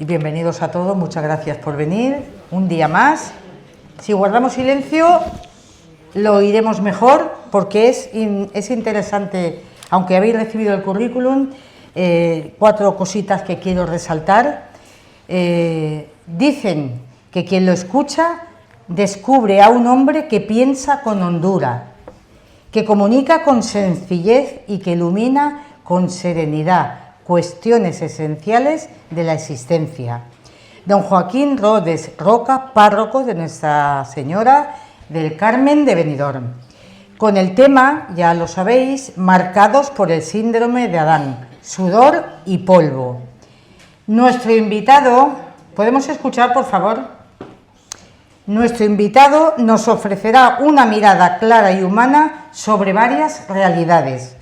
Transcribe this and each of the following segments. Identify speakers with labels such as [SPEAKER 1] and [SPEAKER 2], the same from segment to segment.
[SPEAKER 1] Bienvenidos a todos, muchas gracias por venir. Un día más. Si guardamos silencio, lo oiremos mejor, porque es interesante, aunque habéis recibido el currículum, 4 cositas que quiero resaltar. Dicen que quien lo escucha descubre a un hombre que piensa con hondura, que comunica con sencillez y que ilumina con serenidad cuestiones esenciales de la existencia. Don Joaquín Rodes Roca, párroco de Nuestra Señora del Carmen de Benidorm, con el tema, ya lo sabéis, marcados por el síndrome de Adán, sudor y polvo. Nuestro invitado, ¿podemos escuchar, por favor? Nuestro invitado nos ofrecerá una mirada clara y humana sobre varias realidades,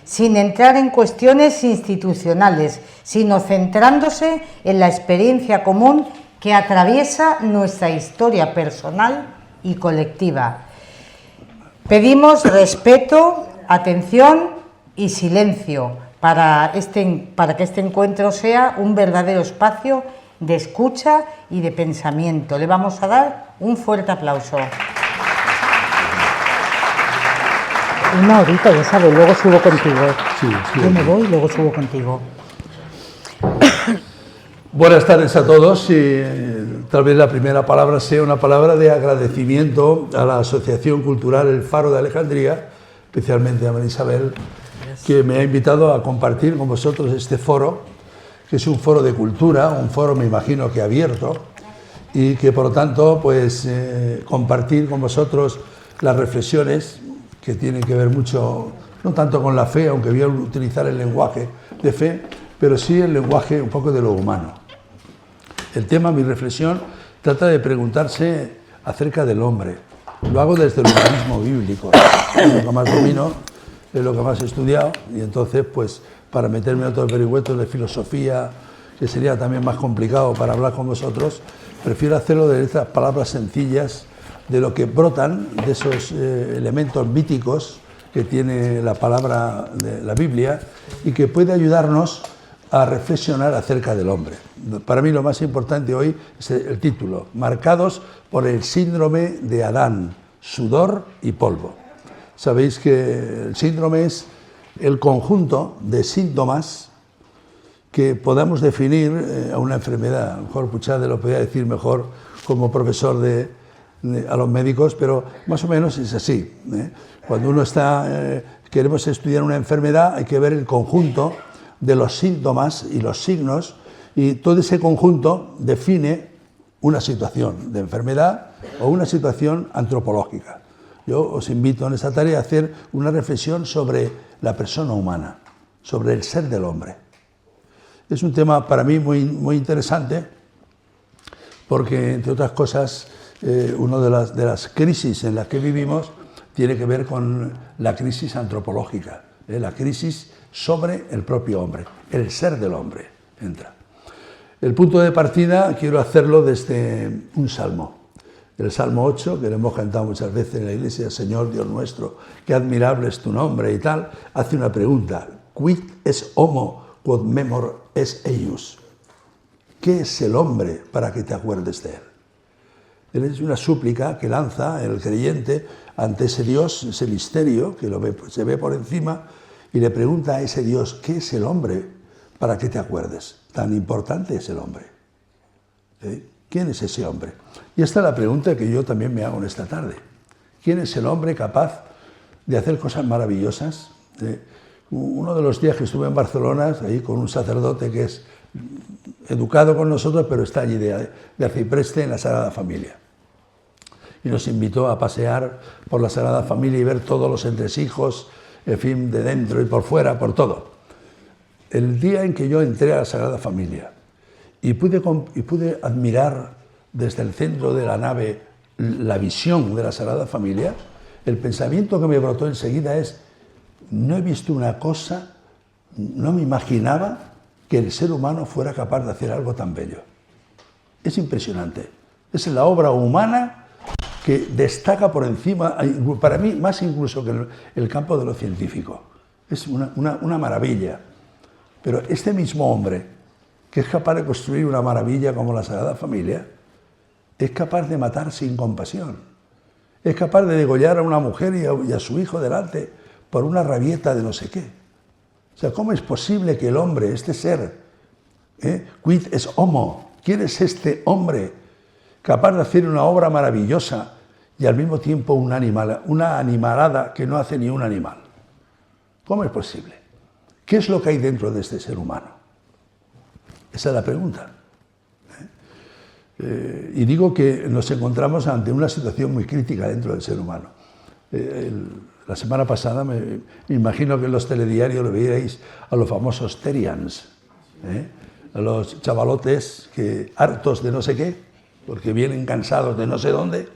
[SPEAKER 1] sin entrar en cuestiones institucionales, sino centrándose en la experiencia común que atraviesa nuestra historia personal y colectiva. Pedimos respeto, atención y silencio para que este encuentro sea un verdadero espacio de escucha y de pensamiento. Le vamos a dar un fuerte aplauso. Una horita, ya sabes, luego subo contigo.
[SPEAKER 2] Sí.
[SPEAKER 1] Yo me voy y luego subo contigo.
[SPEAKER 2] Buenas tardes a todos y tal vez la primera palabra sea una palabra de agradecimiento a la Asociación Cultural El Faro de Alejandría, especialmente a María Isabel, que me ha invitado a compartir con vosotros este foro, que es un foro de cultura, un foro me imagino que abierto, y que por lo tanto pues compartir con vosotros las reflexiones que tienen que ver mucho, no tanto con la fe, aunque voy a utilizar el lenguaje de fe, pero sí el lenguaje un poco de lo humano. El tema, mi reflexión, trata de preguntarse acerca del hombre. Lo hago desde el humanismo bíblico, es lo que más domino, es lo que más he estudiado, y entonces, pues, para meterme en otros vericuetos de filosofía, que sería también más complicado para hablar con vosotros, prefiero hacerlo de estas palabras sencillas, de lo que brotan de esos elementos míticos que tiene la palabra de la Biblia y que puede ayudarnos a reflexionar acerca del hombre. Para mí lo más importante hoy es el título, marcados por el síndrome de Adán, sudor y polvo. Sabéis que el síndrome es el conjunto de síntomas que podamos definir a una enfermedad. A lo mejor Puchade lo podría decir mejor como profesor a los médicos, pero más o menos es así. Cuando uno queremos estudiar una enfermedad, hay que ver el conjunto de los síntomas y los signos, y todo ese conjunto define una situación de enfermedad o una situación antropológica. Yo os invito en esta tarea a hacer una reflexión sobre la persona humana, sobre el ser del hombre. Es un tema para mí muy, muy interesante, porque, entre otras cosas, una de las crisis en las que vivimos tiene que ver con la crisis antropológica, la crisis sobre el propio hombre, el ser del hombre entra. El punto de partida quiero hacerlo desde un salmo, el Salmo 8, que lo hemos cantado muchas veces en la iglesia, Señor Dios nuestro, qué admirable es tu nombre y tal, hace una pregunta, quid es homo quod memor es eius? ¿Qué es el hombre para que te acuerdes de él? Es una súplica que lanza el creyente ante ese Dios, ese misterio que se ve por encima, y le pregunta a ese Dios, ¿qué es el hombre para que te acuerdes? Tan importante es el hombre. ¿Quién es ese hombre? Y esta es la pregunta que yo también me hago en esta tarde. ¿Quién es el hombre capaz de hacer cosas maravillosas? Uno de los días que estuve en Barcelona, ahí con un sacerdote que es educado con nosotros, pero está allí de arcipreste en la Sagrada Familia. Y nos invitó a pasear por la Sagrada Familia y ver todos los entresijos, en fin, de dentro y por fuera, por todo. El día en que yo entré a la Sagrada Familia y pude admirar desde el centro de la nave la visión de la Sagrada Familia, el pensamiento que me brotó enseguida es, no he visto una cosa, no me imaginaba que el ser humano fuera capaz de hacer algo tan bello. Es impresionante. Es la obra humana que destaca por encima, para mí, más incluso que el campo de lo científico. Es una maravilla. Pero este mismo hombre que es capaz de construir una maravilla como la Sagrada Familia, es capaz de matar sin compasión, es capaz de degollar a una mujer y a su hijo delante por una rabieta de no sé qué. O sea, ¿cómo es posible que el hombre, este ser, quid es homo, quién es este hombre capaz de hacer una obra maravillosa y al mismo tiempo una animalada que no hace ni un animal? ¿Cómo es posible? ¿Qué es lo que hay dentro de este ser humano? Esa es la pregunta. Y digo que nos encontramos ante una situación muy crítica dentro del ser humano. La semana pasada me imagino que en los telediarios lo veíais a los famosos Terians, a los chavalotes que hartos de no sé qué, porque vienen cansados de no sé dónde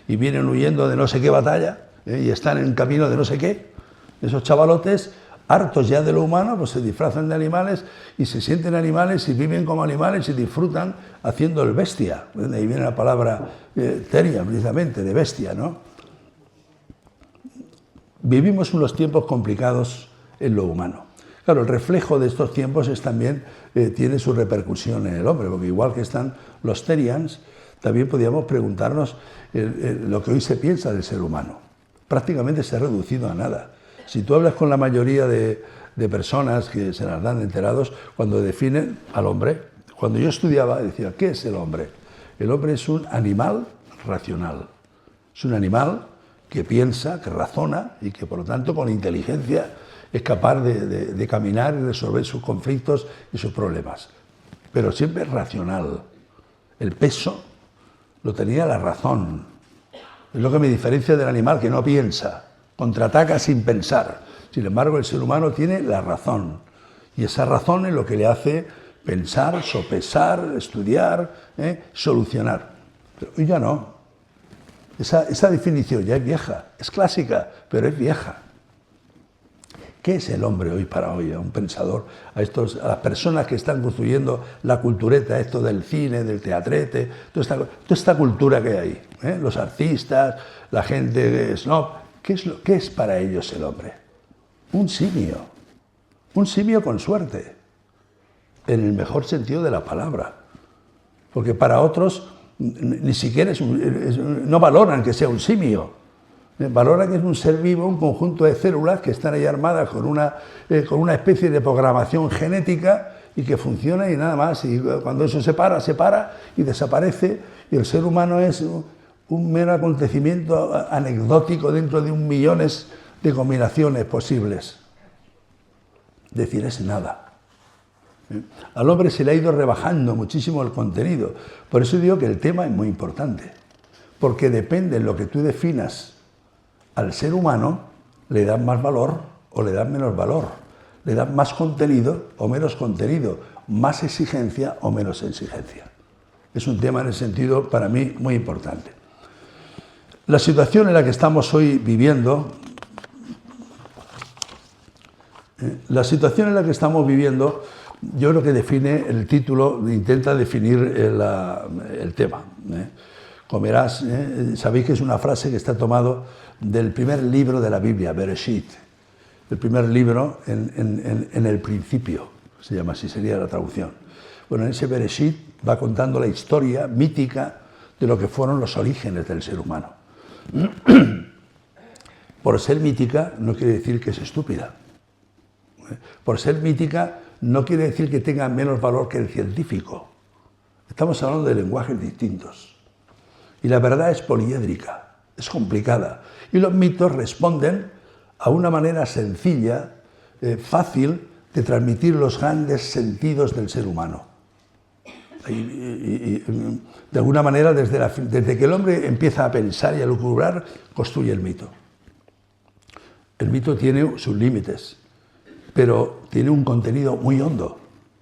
[SPEAKER 2] y vienen huyendo de no sé qué batalla y están en camino de no sé qué. Esos chavalotes, hartos ya de lo humano, pues se disfrazan de animales y se sienten animales y viven como animales y disfrutan haciendo el bestia. De ahí viene la palabra Terian, precisamente, de bestia, ¿no? Vivimos unos tiempos complicados en lo humano. Claro, el reflejo de estos tiempos es también tiene su repercusión en el hombre, porque igual que están los Terians, también podríamos preguntarnos lo que hoy se piensa del ser humano. Prácticamente se ha reducido a nada. Si tú hablas con la mayoría de personas que se las dan enterados, cuando definen al hombre, cuando yo estudiaba decía, ¿qué es el hombre? El hombre es un animal racional. Es un animal que piensa, que razona y que por lo tanto con inteligencia es capaz de caminar y resolver sus conflictos y sus problemas. Pero siempre es racional. El peso lo tenía la razón. Es lo que me diferencia del animal que no piensa. Contraataca sin pensar. Sin embargo, el ser humano tiene la razón. Y esa razón es lo que le hace pensar, sopesar, estudiar, solucionar. Pero hoy ya no. Esa definición ya es vieja. Es clásica, pero es vieja. ¿Qué es el hombre hoy para hoy? A un pensador, a las personas que están construyendo la cultureta, esto del cine, del teatrete, toda esta cultura que hay, los artistas, la gente snob. ¿Qué es para ellos el hombre? Un simio con suerte, en el mejor sentido de la palabra, porque para otros ni siquiera no valoran que sea un simio, valoran que es un ser vivo, un conjunto de células que están ahí armadas con una especie de programación genética y que funciona y nada más, y cuando eso se para y desaparece, y el ser humano es un mero acontecimiento anecdótico dentro de millones de combinaciones posibles. Decir es nada. Al hombre se le ha ido rebajando muchísimo el contenido. Por eso digo que el tema es muy importante. Porque depende de lo que tú definas al ser humano, le das más valor o le das menos valor. Le das más contenido o menos contenido. Más exigencia o menos exigencia. Es un tema en el sentido, para mí, muy importante. La situación en la que estamos hoy viviendo, yo creo que define el título, intenta definir el tema. Comerás, sabéis que es una frase que está tomado del primer libro de la Biblia, Bereshit, el primer libro en el principio, se llama así, sería la traducción. Bueno, en ese Bereshit va contando la historia mítica de lo que fueron los orígenes del ser humano. Por ser mítica no quiere decir que es estúpida. Por ser mítica no quiere decir que tenga menos valor que el científico. Estamos hablando de lenguajes distintos. Y la verdad es poliédrica, es complicada. Y los mitos responden a una manera sencilla, fácil, de transmitir los grandes sentidos del ser humano. Y de alguna manera, desde que el hombre empieza a pensar y a lucubrar, construye el mito. El mito tiene sus límites, pero tiene un contenido muy hondo,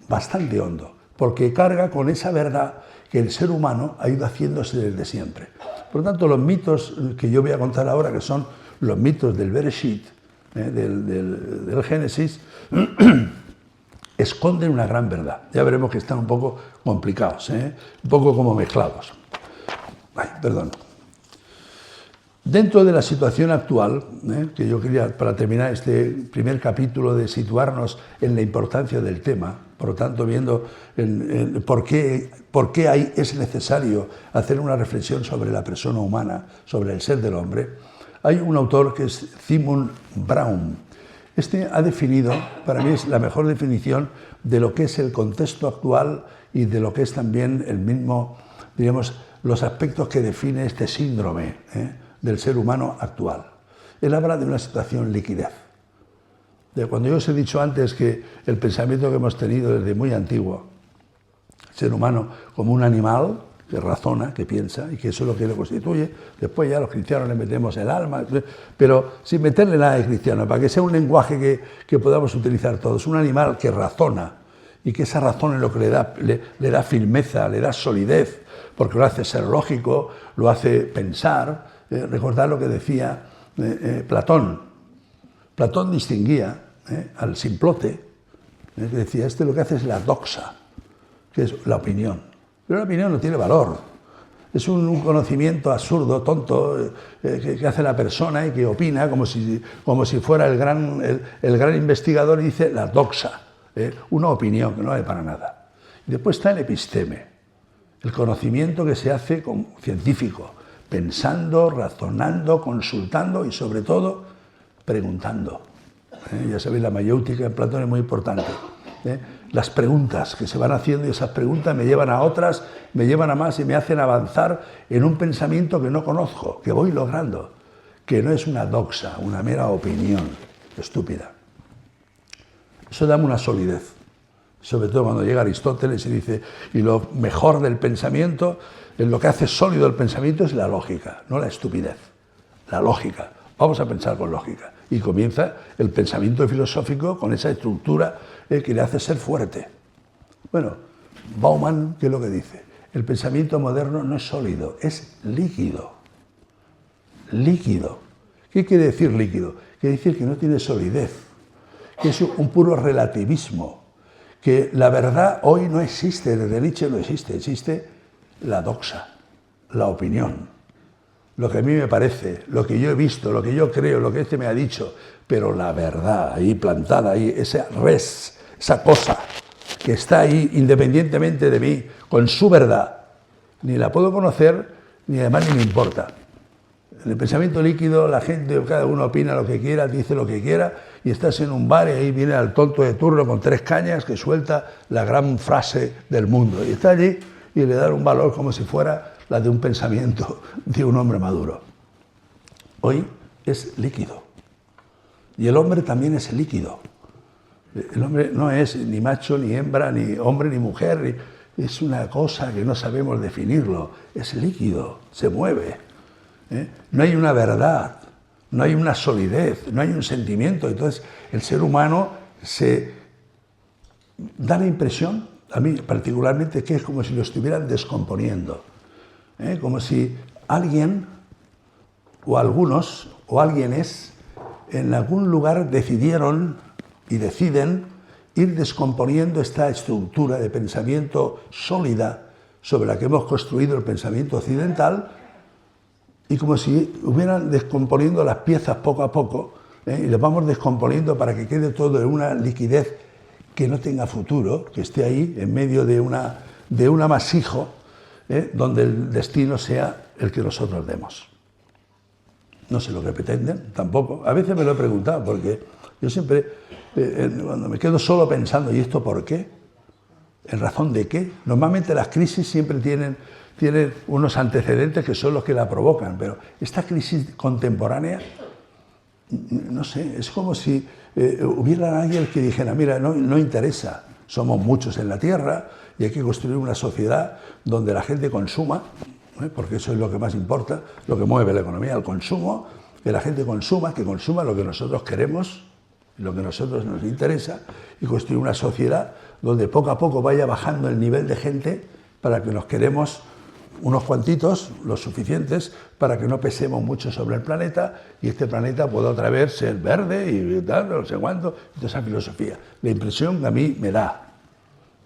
[SPEAKER 2] bastante hondo, porque carga con esa verdad que el ser humano ha ido haciéndose desde siempre. Por lo tanto, los mitos que yo voy a contar ahora, que son los mitos del Bereshit, del Génesis, esconden una gran verdad. Ya veremos que están un poco complicados, un poco como mezclados. Ay, perdón. Dentro de la situación actual, que yo quería, para terminar este primer capítulo, de situarnos en la importancia del tema, por lo tanto, viendo por qué es necesario hacer una reflexión sobre la persona humana, sobre el ser del hombre, hay un autor que es Zygmunt Braun. Este ha definido, para mí es la mejor definición de lo que es el contexto actual y de lo que es también el mismo, digamos, los aspectos que define este síndrome del ser humano actual. Él habla de una situación liquidez. Cuando yo os he dicho antes que el pensamiento que hemos tenido desde muy antiguo, el ser humano como un animal que razona, que piensa y que eso es lo que lo constituye, después ya los cristianos le metemos el alma, pero sin meterle nada de cristiano, para que sea un lenguaje que podamos utilizar todos, un animal que razona y que esa razón es lo que le da firmeza, le da solidez, porque lo hace ser lógico, lo hace pensar. Recordad lo que decía Platón. Platón distinguía al simplote, que decía, lo que hace es la doxa, que es la opinión. Pero la opinión no tiene valor. Es un conocimiento absurdo, tonto, que hace la persona y que opina como si fuera el gran investigador y dice la doxa, una opinión que no vale para nada. Y después está el episteme, el conocimiento que se hace científico, pensando, razonando, consultando y sobre todo preguntando. Ya sabéis, la mayéutica en Platón es muy importante. Las preguntas que se van haciendo y esas preguntas me llevan a otras, me llevan a más y me hacen avanzar en un pensamiento que no conozco, que voy logrando, que no es una doxa, una mera opinión estúpida. Eso da una solidez, sobre todo cuando llega Aristóteles y dice, y lo mejor del pensamiento, lo que hace sólido el pensamiento es la lógica, no la estupidez, la lógica. Vamos a pensar con lógica. Y comienza el pensamiento filosófico con esa estructura que le hace ser fuerte. Bueno, Bauman, ¿qué es lo que dice? El pensamiento moderno no es sólido, es líquido. Líquido. ¿Qué quiere decir líquido? Quiere decir que no tiene solidez, que es un puro relativismo, que la verdad hoy no existe, desde Nietzsche no existe, existe la doxa, la opinión. Lo que a mí me parece, lo que yo he visto, lo que yo creo, lo que este me ha dicho, pero la verdad ahí plantada, ahí, esa res, esa cosa que está ahí independientemente de mí, con su verdad, ni la puedo conocer, ni además ni me importa. En el pensamiento líquido la gente, cada uno opina lo que quiera, dice lo que quiera, y estás en un bar y ahí viene el tonto de turno con 3 cañas que suelta la gran frase del mundo. Y está allí y le da un valor como si fuera la de un pensamiento de un hombre maduro. Hoy es líquido. Y el hombre también es líquido. El hombre no es ni macho, ni hembra, ni hombre, ni mujer. Es una cosa que no sabemos definirlo. Es líquido, se mueve. No hay una verdad, no hay una solidez, no hay un sentimiento. Entonces el ser humano se da la impresión, a mí particularmente, que es como si lo estuvieran descomponiendo. Como si alguien o algunos o alguienes en algún lugar decidieron y deciden ir descomponiendo esta estructura de pensamiento sólida sobre la que hemos construido el pensamiento occidental, y como si hubieran descomponiendo las piezas poco a poco, y las vamos descomponiendo para que quede todo en una liquidez que no tenga futuro, que esté ahí en medio de un amasijo, donde el destino sea el que nosotros demos. No sé lo que pretenden, tampoco. A veces me lo he preguntado, porque yo siempre, cuando me quedo solo pensando, ¿y esto por qué? ¿En razón de qué? Normalmente las crisis siempre tienen unos antecedentes que son los que la provocan, pero esta crisis contemporánea, no sé, es como si hubiera alguien que dijera, mira, no interesa, somos muchos en la Tierra y hay que construir una sociedad donde la gente consuma, porque eso es lo que más importa, lo que mueve la economía, el consumo, que la gente consuma, que consuma lo que nosotros queremos, lo que a nosotros nos interesa, y construir una sociedad donde poco a poco vaya bajando el nivel de gente para que nos queremos unos cuantitos, los suficientes, para que no pesemos mucho sobre el planeta y este planeta pueda otra vez ser verde y tal, no sé cuánto, toda esa filosofía. La impresión que a mí me da.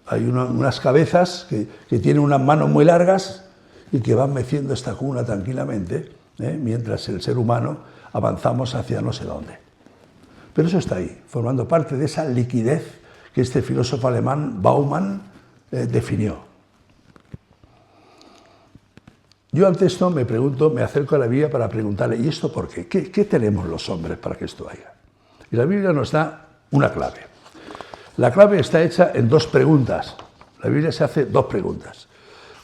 [SPEAKER 2] Hay unas cabezas que tienen unas manos muy largas y que van meciendo esta cuna tranquilamente mientras el ser humano avanzamos hacia no sé dónde. Pero eso está ahí, formando parte de esa liquidez que este filósofo alemán, Bauman, definió. Yo ante esto me pregunto, me acerco a la Biblia para preguntarle, ¿y esto por qué? ¿Qué tenemos los hombres para que esto haya? Y la Biblia nos da una clave. La clave está hecha en dos preguntas. La Biblia se hace dos preguntas.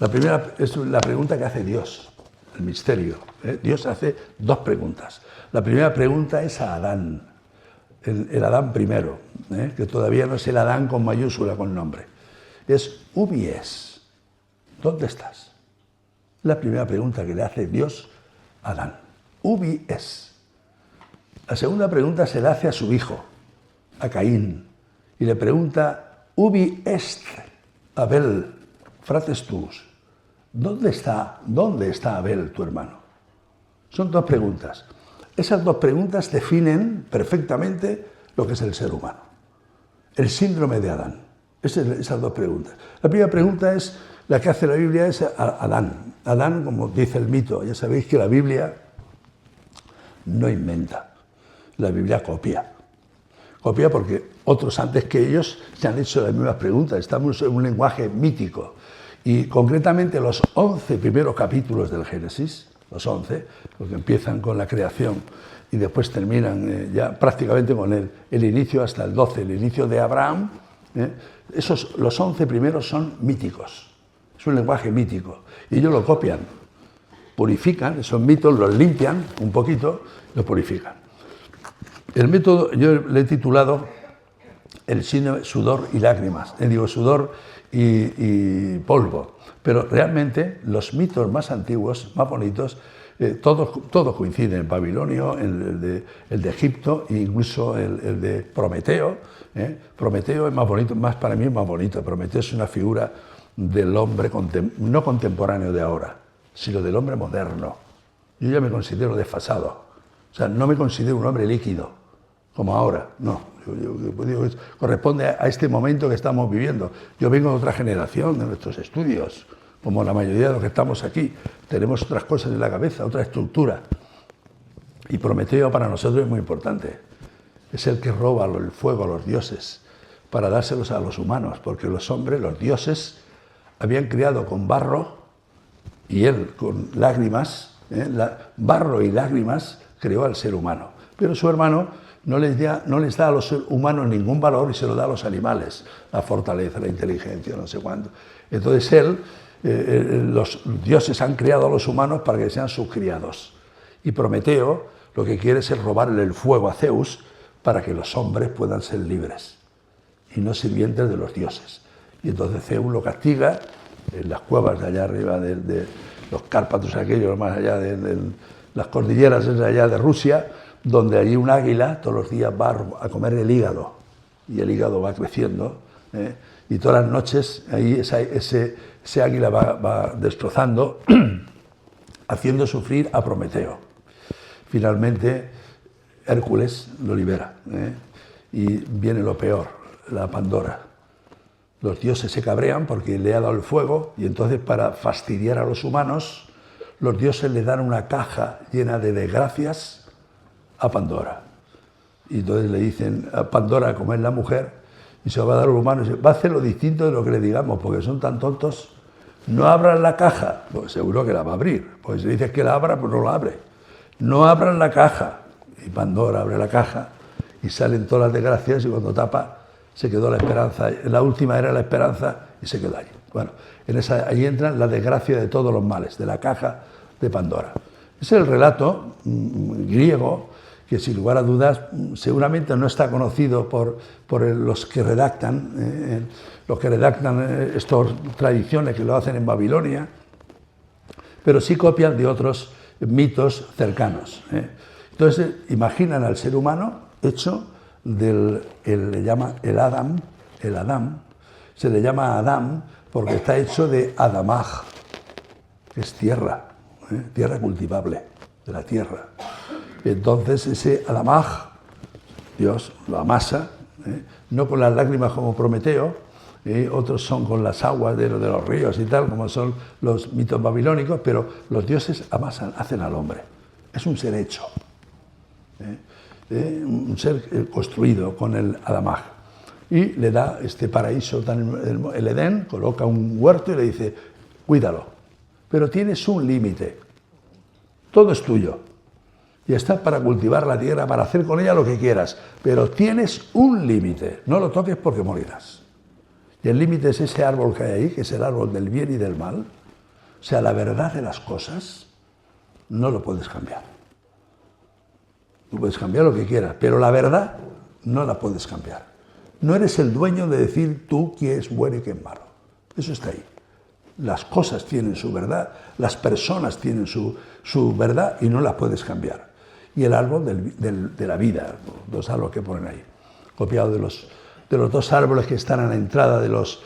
[SPEAKER 2] La primera es la pregunta que hace Dios, el misterio. Dios hace dos preguntas. La primera pregunta es a Adán, el Adán primero, que todavía no es el Adán con mayúscula, con nombre. Es ubi es, ¿dónde estás? La primera pregunta que le hace Dios a Adán. Ubi es. La segunda pregunta se la hace a su hijo, a Caín, y le pregunta, ubi est Abel, frates tuus. ¿Dónde está Abel, tu hermano? Son dos preguntas. Esas dos preguntas definen perfectamente lo que es el ser humano. El síndrome de Adán. Esas dos preguntas. La primera pregunta es la que hace la Biblia, es a Adán. Adán, como dice el mito, ya sabéis que la Biblia no inventa. La Biblia copia. Copia porque otros antes que ellos se han hecho las mismas preguntas. Estamos en un lenguaje mítico. Y concretamente los 11 primeros capítulos del Génesis, los 11, porque empiezan con la creación y después terminan ya prácticamente con el inicio hasta el 12, el inicio de Abraham, los 11 primeros son míticos. Es un lenguaje mítico. Y ellos lo copian, purifican, esos mitos los limpian un poquito, los purifican. El método yo le he titulado el síndrome sudor y lágrimas. Digo sudor y polvo. Pero realmente los mitos más antiguos, más bonitos, todos coinciden. En Babilonio, el de Egipto e incluso el de Prometeo. Prometeo es más bonito, para mí es más bonito. Prometeo es una figura del hombre no contemporáneo de ahora, sino del hombre moderno. Yo ya me considero desfasado. O sea, no me considero un hombre líquido, como ahora, no. Yo corresponde a este momento que estamos viviendo. Yo vengo de otra generación, de nuestros estudios, como la mayoría de los que estamos aquí. Tenemos otras cosas en la cabeza, otra estructura. Y Prometeo para nosotros es muy importante. Es el que roba el fuego a los dioses para dárselos a los humanos, porque los hombres, los dioses, habían criado con barro y él con lágrimas, barro y lágrimas creó al ser humano. Pero su hermano no les da a los humanos ningún valor y se lo da a los animales, la fortaleza, la inteligencia, no sé cuánto. Entonces los dioses han creado a los humanos para que sean sus criados. Y Prometeo lo que quiere es robarle el fuego a Zeus para que los hombres puedan ser libres y no sirvientes de los dioses. Y entonces Zeus lo castiga en las cuevas de allá arriba de los Cárpatos, aquellos más allá de las cordilleras de allá de Rusia, donde allí un águila todos los días va a comer el hígado, y el hígado va creciendo, y todas las noches ahí ese águila va destrozando, haciendo sufrir a Prometeo. Finalmente, Hércules lo libera, y viene lo peor, la Pandora. Los dioses se cabrean porque le ha dado el fuego, y entonces para fastidiar a los humanos, los dioses le dan una caja llena de desgracias a Pandora. Y entonces le dicen a Pandora, como es la mujer, y se lo va a dar a los humanos, va a hacer lo distinto de lo que le digamos, porque son tan tontos. No abran la caja, pues seguro que la va a abrir, porque si le dices que la abra, pues no la abre. No abran la caja. Y Pandora abre la caja y salen todas las desgracias, y cuando tapa se quedó la esperanza. La última era la esperanza y se quedó allí. Bueno, ahí entran la desgracia de todos los males, de la caja de Pandora. Ese es el relato griego que, sin lugar a dudas, seguramente no está conocido por los que redactan estas tradiciones, que lo hacen en Babilonia, pero sí copian de otros mitos cercanos. Entonces, imaginan al ser humano hecho le llama el Adán, se le llama Adán porque está hecho de Adamaj, que es tierra, tierra cultivable, de la tierra. Entonces ese Adamaj, Dios lo amasa, no con las lágrimas como Prometeo, otros son con las aguas de los ríos y tal, como son los mitos babilónicos, pero los dioses amasan, hacen al hombre. es un ser hecho, un ser construido con el Adamaj. Y le da este paraíso, el Edén, coloca un huerto y le dice, cuídalo, pero tienes un límite, todo es tuyo. Y está para cultivar la tierra, para hacer con ella lo que quieras, pero tienes un límite, no lo toques porque morirás. Y el límite es ese árbol que hay ahí, que es el árbol del bien y del mal. O sea, la verdad de las cosas no lo puedes cambiar. Tú puedes cambiar lo que quieras, pero la verdad no la puedes cambiar. No eres el dueño de decir tú qué es bueno y qué es malo. Eso está ahí. Las cosas tienen su verdad, las personas tienen su verdad y no las puedes cambiar. Y el árbol de la vida, los árboles que ponen ahí, copiado de los dos árboles que están a la entrada de los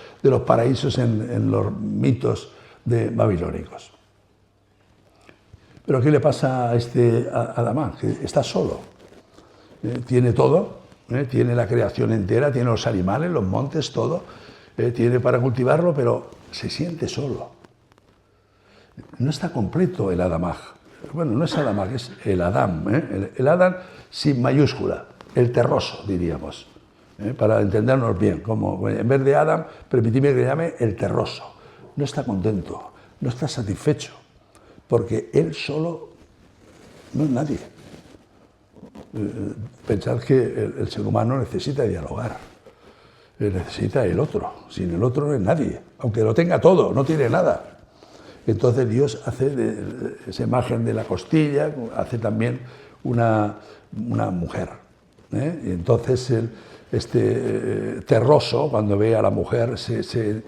[SPEAKER 2] paraísos en los mitos babilónicos. Pero ¿qué le pasa a este Adamán? Que está solo. Tiene todo, tiene la creación entera, tiene los animales, los montes, todo. Tiene para cultivarlo, pero se siente solo. No está completo el Adamaj. Bueno, no es Adamaj, es el Adam. El Adam sin mayúscula, el terroso, diríamos. Para entendernos bien, como en vez de Adam, permitidme que le llame el terroso. No está contento, no está satisfecho, porque él solo no es nadie. Pensad que el ser humano necesita dialogar, necesita el otro. Sin el otro no es nadie, aunque lo tenga todo, no tiene nada. Entonces Dios hace esa imagen de la costilla, hace también una mujer. Y entonces este terroso, cuando ve a la mujer, se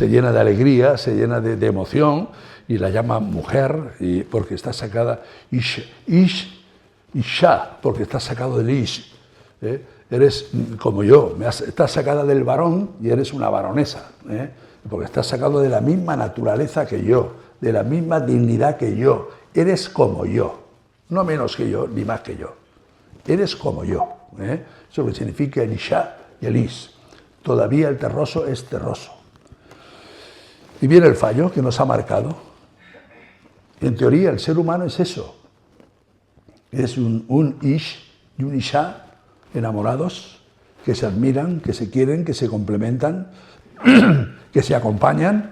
[SPEAKER 2] llena de alegría, se llena de emoción, y la llama mujer, porque está sacada, Isha, porque está sacado del Ish. Eres como yo, estás sacada del varón y eres una varonesa, porque estás sacado de la misma naturaleza que yo, de la misma dignidad que yo. Eres como yo, no menos que yo, ni más que yo. Eres como yo. Eso es lo que significa el Isha y el Ish. Todavía el terroso es terroso. Y viene el fallo que nos ha marcado. En teoría, el ser humano es eso. Es un Ish y un Isha enamorados, que se admiran, que se quieren, que se complementan, que se acompañan,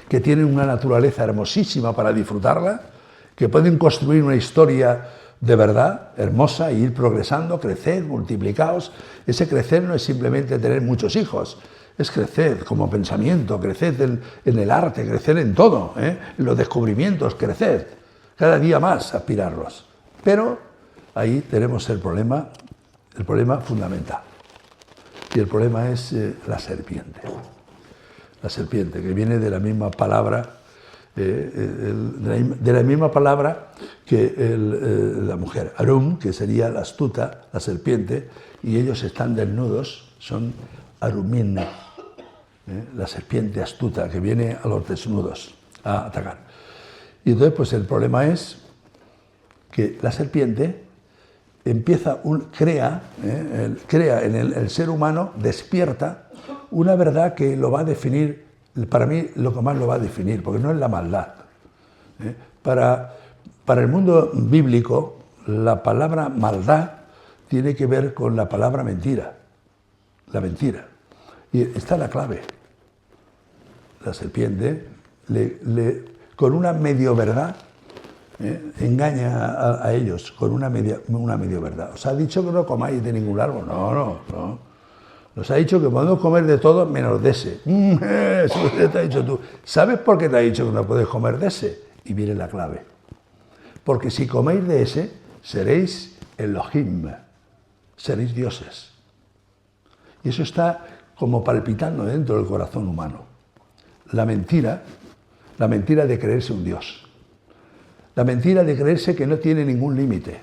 [SPEAKER 2] que tienen una naturaleza hermosísima para disfrutarla, que pueden construir una historia de verdad, hermosa, e ir progresando, crecer, multiplicaos. Ese crecer no es simplemente tener muchos hijos, es crecer como pensamiento, crecer en el arte, crecer en todo, en los descubrimientos, crecer, cada día más aspirarlos. Pero ahí tenemos el problema fundamental. Y el problema es la serpiente. La serpiente, que viene de la misma palabra, de la misma palabra que la mujer. Arum, que sería la astuta, la serpiente, y ellos están desnudos, son Arumin, la serpiente astuta que viene a los desnudos a atacar. Y entonces, pues el problema es que la serpiente crea en el ser humano, despierta una verdad que lo va a definir, para mí lo que más lo va a definir, porque no es la maldad. Para el mundo bíblico, la palabra maldad tiene que ver con la palabra mentira, la mentira. Y está la clave. La serpiente, con una medio verdad, engaña a ellos con una medio verdad. Os ha dicho que no comáis de ningún árbol. No. Nos ha dicho que podemos comer de todo menos de ese. Eso te ha dicho tú. ¿Sabes por qué te ha dicho que no puedes comer de ese? Y viene la clave. Porque si coméis de ese, seréis Elohim, seréis dioses. Y eso está como palpitando dentro del corazón humano. La mentira de creerse un dios. La mentira de creerse que no tiene ningún límite,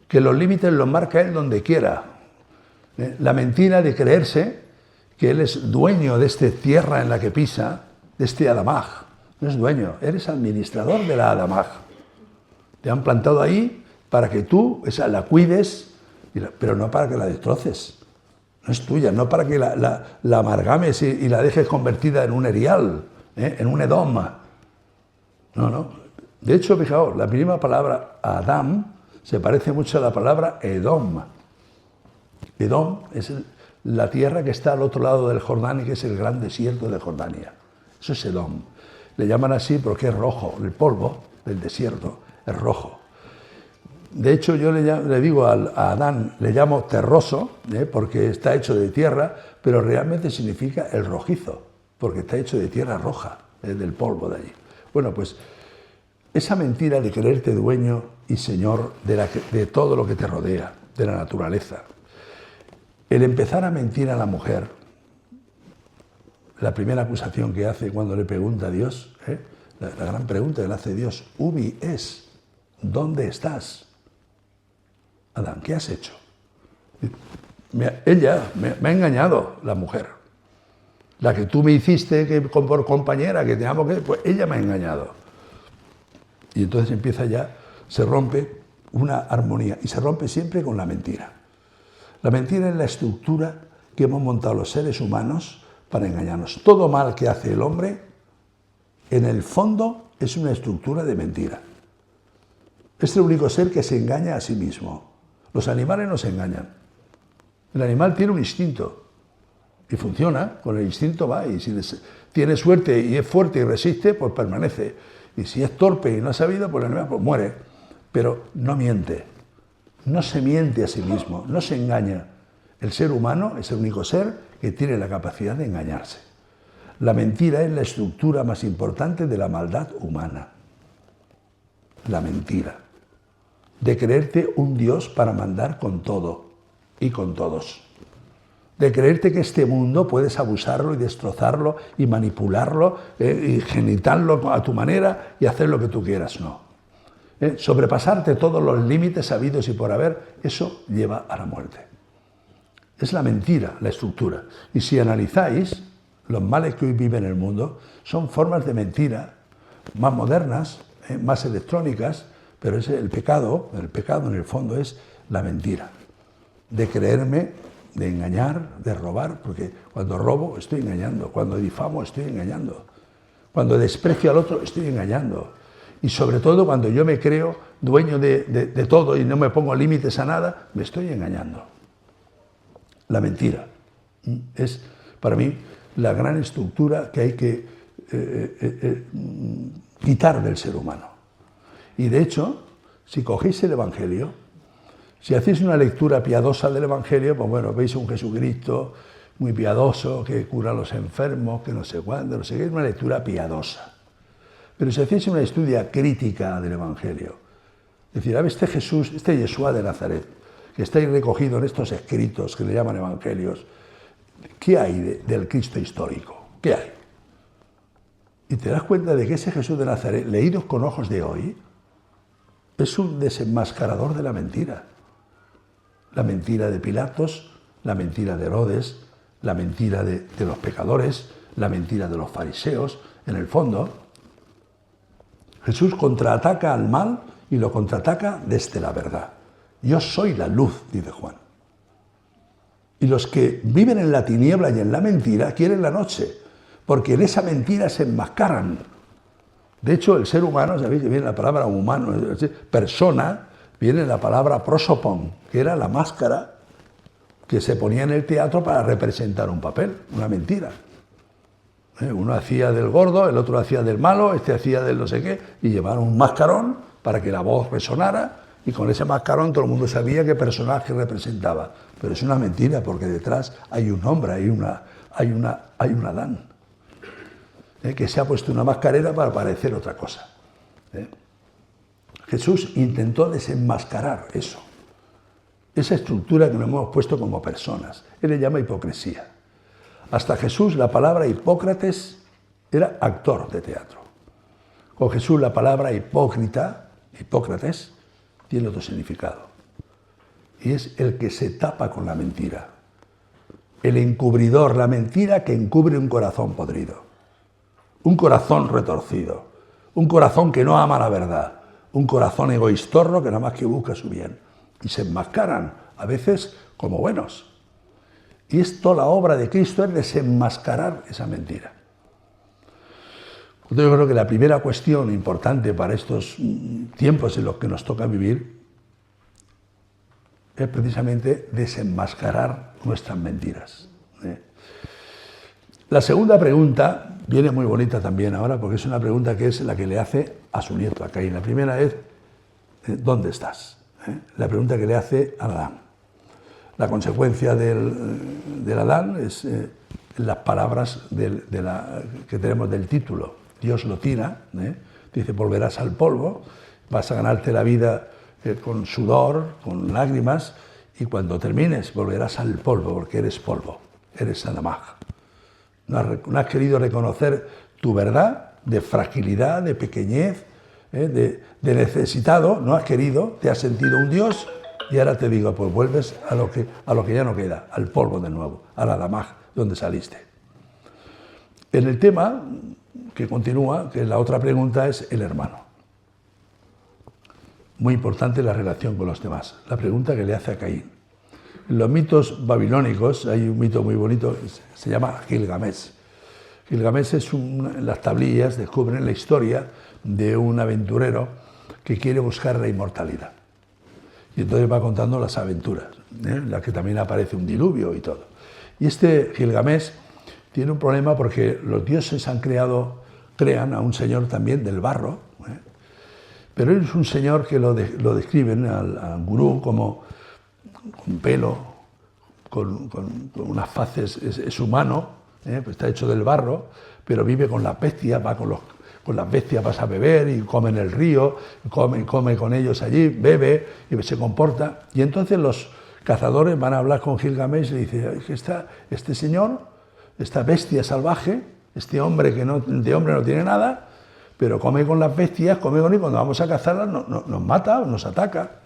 [SPEAKER 2] que los límites los marca él donde quiera. La mentira de creerse que él es dueño de esta tierra en la que pisa, de este Adamaj. No es dueño, eres administrador de la Adamaj. Te han plantado ahí para que tú la cuides, pero no para que la destroces. No es tuya, no para que la amargames y la dejes convertida en un erial, en un edoma. No. De hecho, fijaos, la misma palabra Adán se parece mucho a la palabra Edom. Edom es la tierra que está al otro lado del Jordán y que es el gran desierto de Jordania. Eso es Edom. Le llaman así porque es rojo, el polvo del desierto es rojo. De hecho, yo le digo a Adán, le llamo terroso, porque está hecho de tierra, pero realmente significa el rojizo, porque está hecho de tierra roja, del polvo de allí. Bueno, pues esa mentira de creerte dueño y señor de todo lo que te rodea, de la naturaleza. El empezar a mentir a la mujer, la primera acusación que hace cuando le pregunta a Dios, la gran pregunta que le hace Dios, ubi es, ¿dónde estás? Adán, ¿qué has hecho? Ella me ha engañado, la mujer. La que tú me hiciste por compañera, que te amo, pues ella me ha engañado. Y entonces empieza ya, se rompe una armonía, y se rompe siempre con la mentira. La mentira es la estructura que hemos montado los seres humanos para engañarnos. Todo mal que hace el hombre, en el fondo, es una estructura de mentira. Es el único ser que se engaña a sí mismo. Los animales no se engañan. El animal tiene un instinto y funciona, con el instinto va, y si tiene suerte y es fuerte y resiste, pues permanece. Y si es torpe y no ha sabido, pues el animal pues muere. Pero no miente, no se miente a sí mismo, no se engaña. El ser humano es el único ser que tiene la capacidad de engañarse. La mentira es la estructura más importante de la maldad humana. La mentira. De creerte un Dios para mandar con todo y con todos. De creerte que este mundo puedes abusarlo y destrozarlo y manipularlo y genitarlo a tu manera y hacer lo que tú quieras. No. Sobrepasarte todos los límites habidos y por haber, eso lleva a la muerte. Es la mentira, la estructura. Y si analizáis, los males que hoy vive en el mundo son formas de mentira más modernas, más electrónicas, pero es el pecado en el fondo es la mentira. De creerme, de engañar, de robar, porque cuando robo estoy engañando, cuando difamo estoy engañando, cuando desprecio al otro estoy engañando. Y sobre todo cuando yo me creo dueño de todo y no me pongo límites a nada, me estoy engañando. La mentira es, para mí, la gran estructura que hay que quitar del ser humano. Y de hecho, si cogéis el Evangelio, si hacéis una lectura piadosa del Evangelio, pues bueno, veis un Jesucristo muy piadoso, que cura a los enfermos, que no sé cuándo, no sé qué, es una lectura piadosa. Pero si hacéis una estudia crítica del Evangelio, es decir, a ver, este Jesús, este Yeshua de Nazaret, que está ahí recogido en estos escritos que le llaman Evangelios, ¿qué hay del Cristo histórico? ¿Qué hay? Y te das cuenta de que ese Jesús de Nazaret, leídos con ojos de hoy, es un desenmascarador de la mentira. La mentira de Pilatos, la mentira de Herodes, la mentira de los pecadores, la mentira de los fariseos. En el fondo, Jesús contraataca al mal y lo contraataca desde la verdad. Yo soy la luz, dice Juan. Y los que viven en la tiniebla y en la mentira quieren la noche, porque en esa mentira se enmascaran. De hecho, el ser humano, sabéis que viene la palabra humano, persona, viene la palabra prosopon, que era la máscara que se ponía en el teatro para representar un papel, una mentira. Uno hacía del gordo, el otro hacía del malo, este hacía del no sé qué, y llevaron un mascarón para que la voz resonara, y con ese mascarón todo el mundo sabía qué personaje representaba. Pero es una mentira, porque detrás hay un hombre, hay un Adán, que se ha puesto una mascarera para parecer otra cosa. Jesús intentó desenmascarar eso, esa estructura que nos hemos puesto como personas. Él le llama hipocresía. Hasta Jesús la palabra Hipócrates era actor de teatro. Con Jesús la palabra hipócrita, Hipócrates, tiene otro significado. Y es el que se tapa con la mentira. El encubridor, la mentira que encubre un corazón podrido. Un corazón retorcido. Un corazón que no ama la verdad. Un corazón egoístorro que nada más que busca su bien. Y se enmascaran, a veces, como buenos. Y esto, la obra de Cristo, es desenmascarar esa mentira. Entonces yo creo que la primera cuestión importante para estos tiempos en los que nos toca vivir es precisamente desenmascarar nuestras mentiras. La segunda pregunta viene muy bonita también ahora, porque es una pregunta que es la que le hace a su nieto, a Caín. La primera es, ¿dónde estás? La pregunta que le hace a Adán. La consecuencia del Adán es las palabras que tenemos del título. Dios lo tira, dice, volverás al polvo, vas a ganarte la vida con sudor, con lágrimas, y cuando termines volverás al polvo, porque eres polvo, eres Adamaj. No has querido reconocer tu verdad de fragilidad, de pequeñez, de necesitado, no has querido, te has sentido un Dios, y ahora te digo, pues vuelves a lo que ya no queda, al polvo de nuevo, al Adamaj, donde saliste. En el tema que continúa, que la otra pregunta es el hermano. Muy importante la relación con los demás. La pregunta que le hace a Caín. En los mitos babilónicos hay un mito muy bonito, se llama Gilgamesh. Gilgamesh es las tablillas descubren la historia de un aventurero que quiere buscar la inmortalidad. Y entonces va contando las aventuras, en las que también aparece un diluvio y todo. Y este Gilgamesh tiene un problema porque los dioses crean a un señor también del barro, pero él es un señor que lo describen al gurú como con pelo, con unas faces, es humano, pues está hecho del barro, pero vive con las bestias, va con las bestias, vas a beber y come en el río, come con ellos allí, bebe y se comporta. Y entonces los cazadores van a hablar con Gilgamesh y le dicen, este señor, esta bestia salvaje, este hombre que de hombre no tiene nada, pero come con las bestias, come con ellos, y cuando vamos a cazarlas nos mata, nos ataca.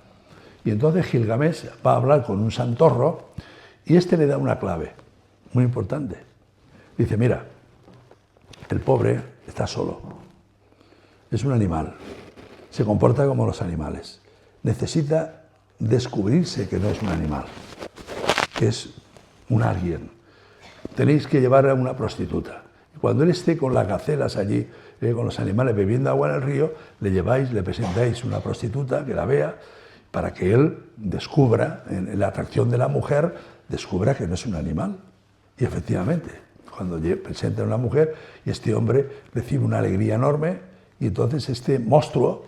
[SPEAKER 2] Y entonces Gilgamesh va a hablar con un santorro y este le da una clave muy importante. Dice, mira, el pobre está solo, es un animal, se comporta como los animales, necesita descubrirse que no es un animal, que es un alguien. Tenéis que llevar a una prostituta. Cuando él esté con las gacelas allí, con los animales bebiendo agua en el río, le presentáis una prostituta que la vea, para que él descubra, en la atracción de la mujer, descubra que no es un animal. Y efectivamente, cuando presenta a una mujer, y este hombre recibe una alegría enorme, y entonces este monstruo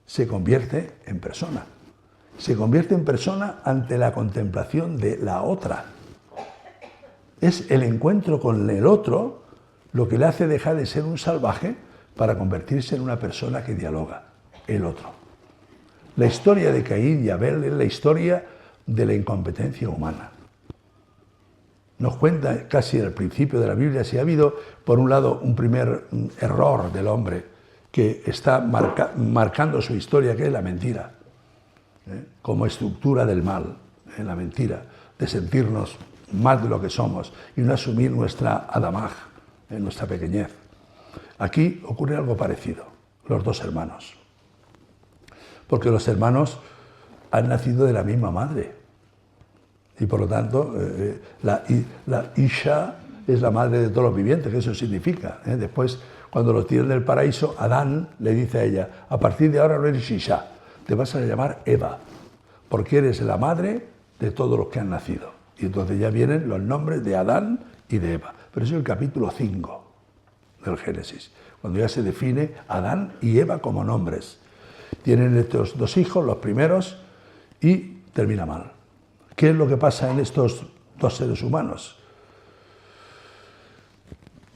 [SPEAKER 2] se convierte en persona. Se convierte en persona ante la contemplación de la otra. Es el encuentro con el otro lo que le hace dejar de ser un salvaje para convertirse en una persona que dialoga, el otro. La historia de Caín y Abel es la historia de la incompetencia humana. Nos cuenta casi al principio de la Biblia si ha habido, por un lado, un primer error del hombre que está marcando su historia, que es la mentira, como estructura del mal, la mentira, de sentirnos más de lo que somos y no asumir nuestra adamaj, nuestra pequeñez. Aquí ocurre algo parecido, los dos hermanos. Porque los hermanos han nacido de la misma madre. Y por lo tanto, la Isha es la madre de todos los vivientes, que eso significa. Después, cuando los tiran del paraíso, Adán le dice a ella, a partir de ahora no eres Isha, te vas a llamar Eva, porque eres la madre de todos los que han nacido. Y entonces ya vienen los nombres de Adán y de Eva. Pero eso es el capítulo 5 del Génesis, cuando ya se define Adán y Eva como nombres. Tienen estos dos hijos, los primeros, y termina mal. ¿Qué es lo que pasa en estos dos seres humanos?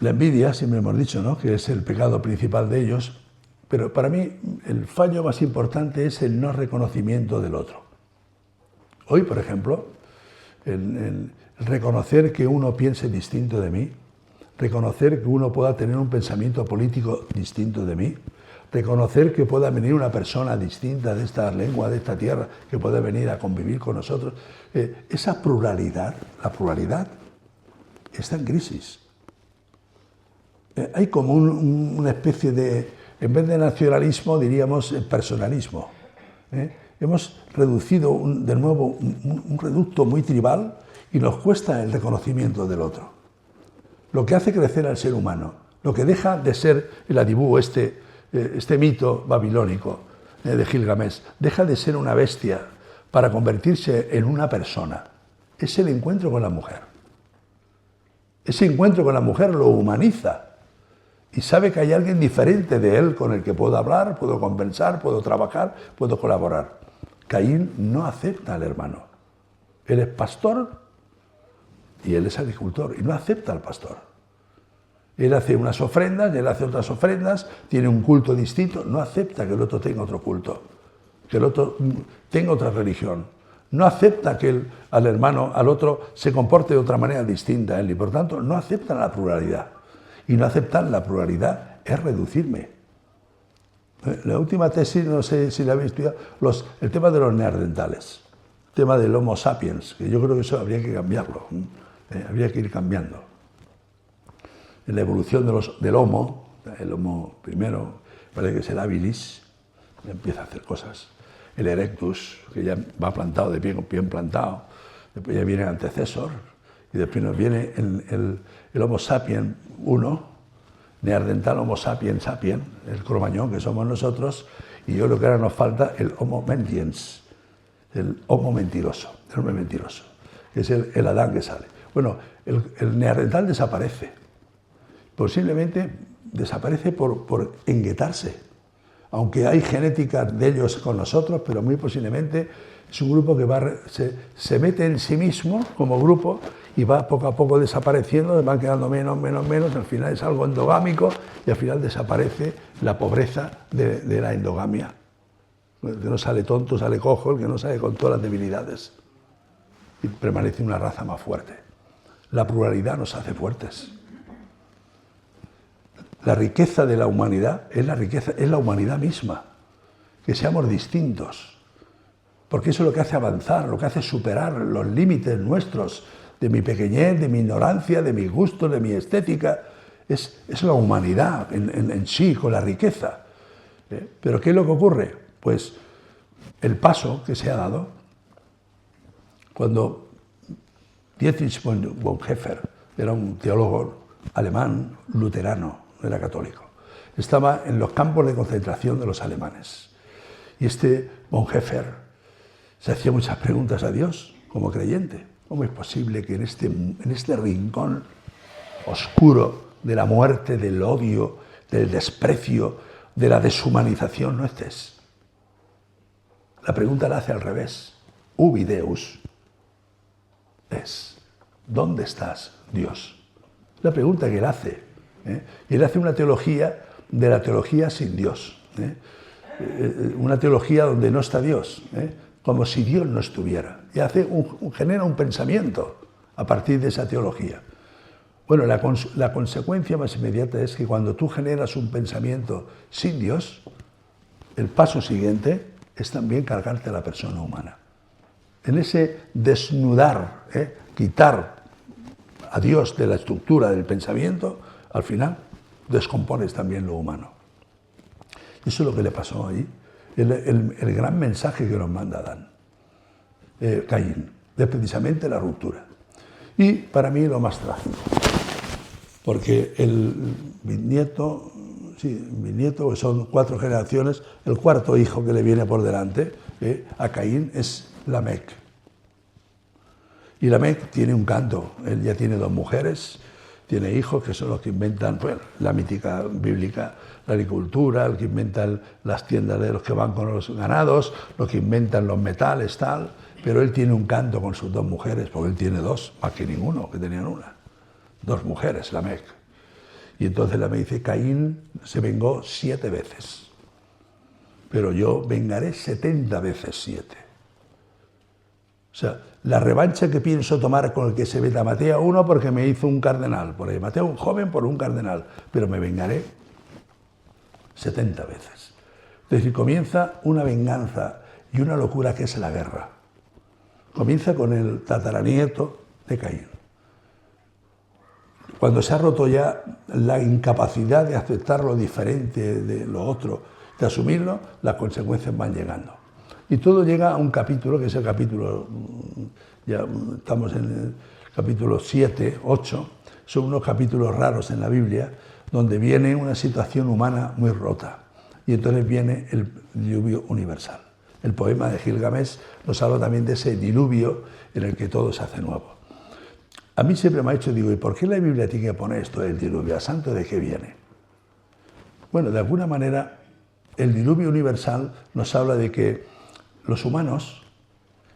[SPEAKER 2] La envidia, siempre hemos dicho, ¿no?, que es el pecado principal de ellos, pero para mí el fallo más importante es el no reconocimiento del otro. Hoy, por ejemplo, el reconocer que uno piense distinto de mí, reconocer que uno pueda tener un pensamiento político distinto de mí, reconocer que pueda venir una persona distinta de esta lengua, de esta tierra, que pueda venir a convivir con nosotros. Esa pluralidad, la pluralidad, está en crisis. Hay como una especie de, en vez de nacionalismo, diríamos personalismo. Hemos reducido de nuevo un reducto muy tribal y nos cuesta el reconocimiento del otro. Lo que hace crecer al ser humano Lo que deja de ser el Adibú, este mito babilónico de Gilgamesh, deja de ser una bestia para convertirse en una persona. Es el encuentro con la mujer. Ese encuentro con la mujer lo humaniza y sabe que hay alguien diferente de él con el que puedo hablar, puedo conversar, puedo trabajar, puedo colaborar. Caín no acepta al hermano. Él es pastor y él es agricultor y no acepta al pastor. Él hace unas ofrendas, él hace otras ofrendas, tiene un culto distinto, no acepta que el otro tenga otro culto, que el otro tenga otra religión. No acepta que al hermano, al otro, se comporte de otra manera distinta a él y por tanto no aceptan la pluralidad. Y no aceptar la pluralidad es reducirme. La última tesis, no sé si la habéis estudiado, el tema de los neandertales, el tema del Homo sapiens, que yo creo que eso habría que cambiarlo, habría que ir cambiando. En la evolución del Homo, el Homo primero, parece que es el habilis, ya empieza a hacer cosas. El Erectus, que ya va plantado, de pie con pie plantado, después ya viene el antecesor, y después nos viene el Homo sapiens 1, neandertal Homo sapiens sapiens, el cromañón que somos nosotros, y yo creo que ahora nos falta el Homo mentiens, el Homo mentiroso, el hombre mentiroso, que es el Adán que sale. Bueno, el neandertal desaparece. Posiblemente desaparece por enguetarse, aunque hay genética de ellos con nosotros, pero muy posiblemente es un grupo que se mete en sí mismo como grupo y va poco a poco desapareciendo, van quedando menos, al final es algo endogámico y al final desaparece la pobreza de la endogamia. El que no sale tonto, sale cojo, el que no sale con todas las debilidades. Y permanece una raza más fuerte. La pluralidad nos hace fuertes. La riqueza de la humanidad es la humanidad misma, que seamos distintos, porque eso es lo que hace avanzar, lo que hace superar los límites nuestros, de mi pequeñez, de mi ignorancia, de mis gustos, de mi estética, es la humanidad en sí, con la riqueza. Pero ¿qué es lo que ocurre? Pues el paso que se ha dado, cuando Dietrich Bonhoeffer era un teólogo alemán luterano, no era católico, estaba en los campos de concentración de los alemanes. Y este Bonhoeffer se hacía muchas preguntas a Dios como creyente. ¿Cómo es posible que en este rincón oscuro de la muerte, del odio, del desprecio, de la deshumanización no estés? La pregunta la hace al revés. Ubi Deus es, ¿dónde estás, Dios? La pregunta que él hace. Y él hace una teología de la teología sin Dios. Una teología donde no está Dios, como si Dios no estuviera. Y genera un pensamiento a partir de esa teología. Bueno, la consecuencia más inmediata es que cuando tú generas un pensamiento sin Dios, el paso siguiente es también cargarte a la persona humana. En ese desnudar, quitar a Dios de la estructura del pensamiento, al final descompones también lo humano. Eso es lo que le pasó ahí, el gran mensaje que nos manda Adán, Caín, es precisamente la ruptura. Y para mí lo más trágico, porque el bisnieto, que son 4 generaciones, el cuarto hijo que le viene por delante a Caín es Lamec. Y Lamec tiene un canto, él ya tiene 2 mujeres, tiene hijos que son los que inventan la mítica bíblica, la agricultura, los que inventan las tiendas de los que van con los ganados, los que inventan los metales, tal. Pero él tiene un canto con sus 2 mujeres, porque él tiene 2, más que ninguno, que tenían una. 2 mujeres, Lamec. Y entonces Lamec dice, Caín se vengó 7 veces, pero yo vengaré 70 veces 7. O sea, la revancha que pienso tomar con el que se veta, maté a uno porque me hizo un cardenal, por ahí, maté a un joven por un cardenal, pero me vengaré 70 veces. Es decir, comienza una venganza y una locura que es la guerra. Comienza con el tataranieto de Caín. Cuando se ha roto ya la incapacidad de aceptar lo diferente de lo otro, de asumirlo, las consecuencias van llegando. Y todo llega a un capítulo, que es el capítulo, ya estamos en el capítulo 7, 8, son unos capítulos raros en la Biblia, donde viene una situación humana muy rota. Y entonces viene el diluvio universal. El poema de Gilgamesh nos habla también de ese diluvio en el que todo se hace nuevo. A mí siempre me ha hecho, digo, ¿y por qué la Biblia tiene que poner esto del diluvio? ¿A santo de qué viene? Bueno, de alguna manera, el diluvio universal nos habla de que los humanos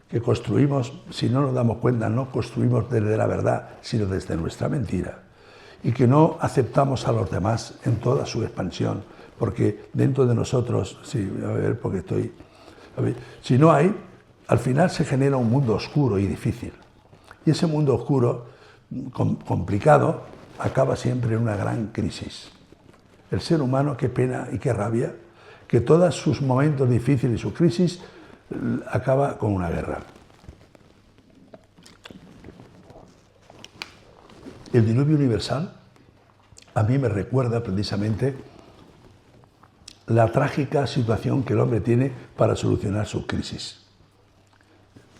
[SPEAKER 2] que construimos, si no nos damos cuenta, no construimos desde la verdad, sino desde nuestra mentira, y que no aceptamos a los demás en toda su expansión, porque dentro de nosotros, sí, a ver, porque estoy... A ver, si no hay, al final se genera un mundo oscuro y difícil. Y ese mundo oscuro, complicado, acaba siempre en una gran crisis. El ser humano, qué pena y qué rabia, que todos sus momentos difíciles y su crisis acaba con una guerra. El diluvio universal a mí me recuerda precisamente la trágica situación que el hombre tiene para solucionar sus crisis.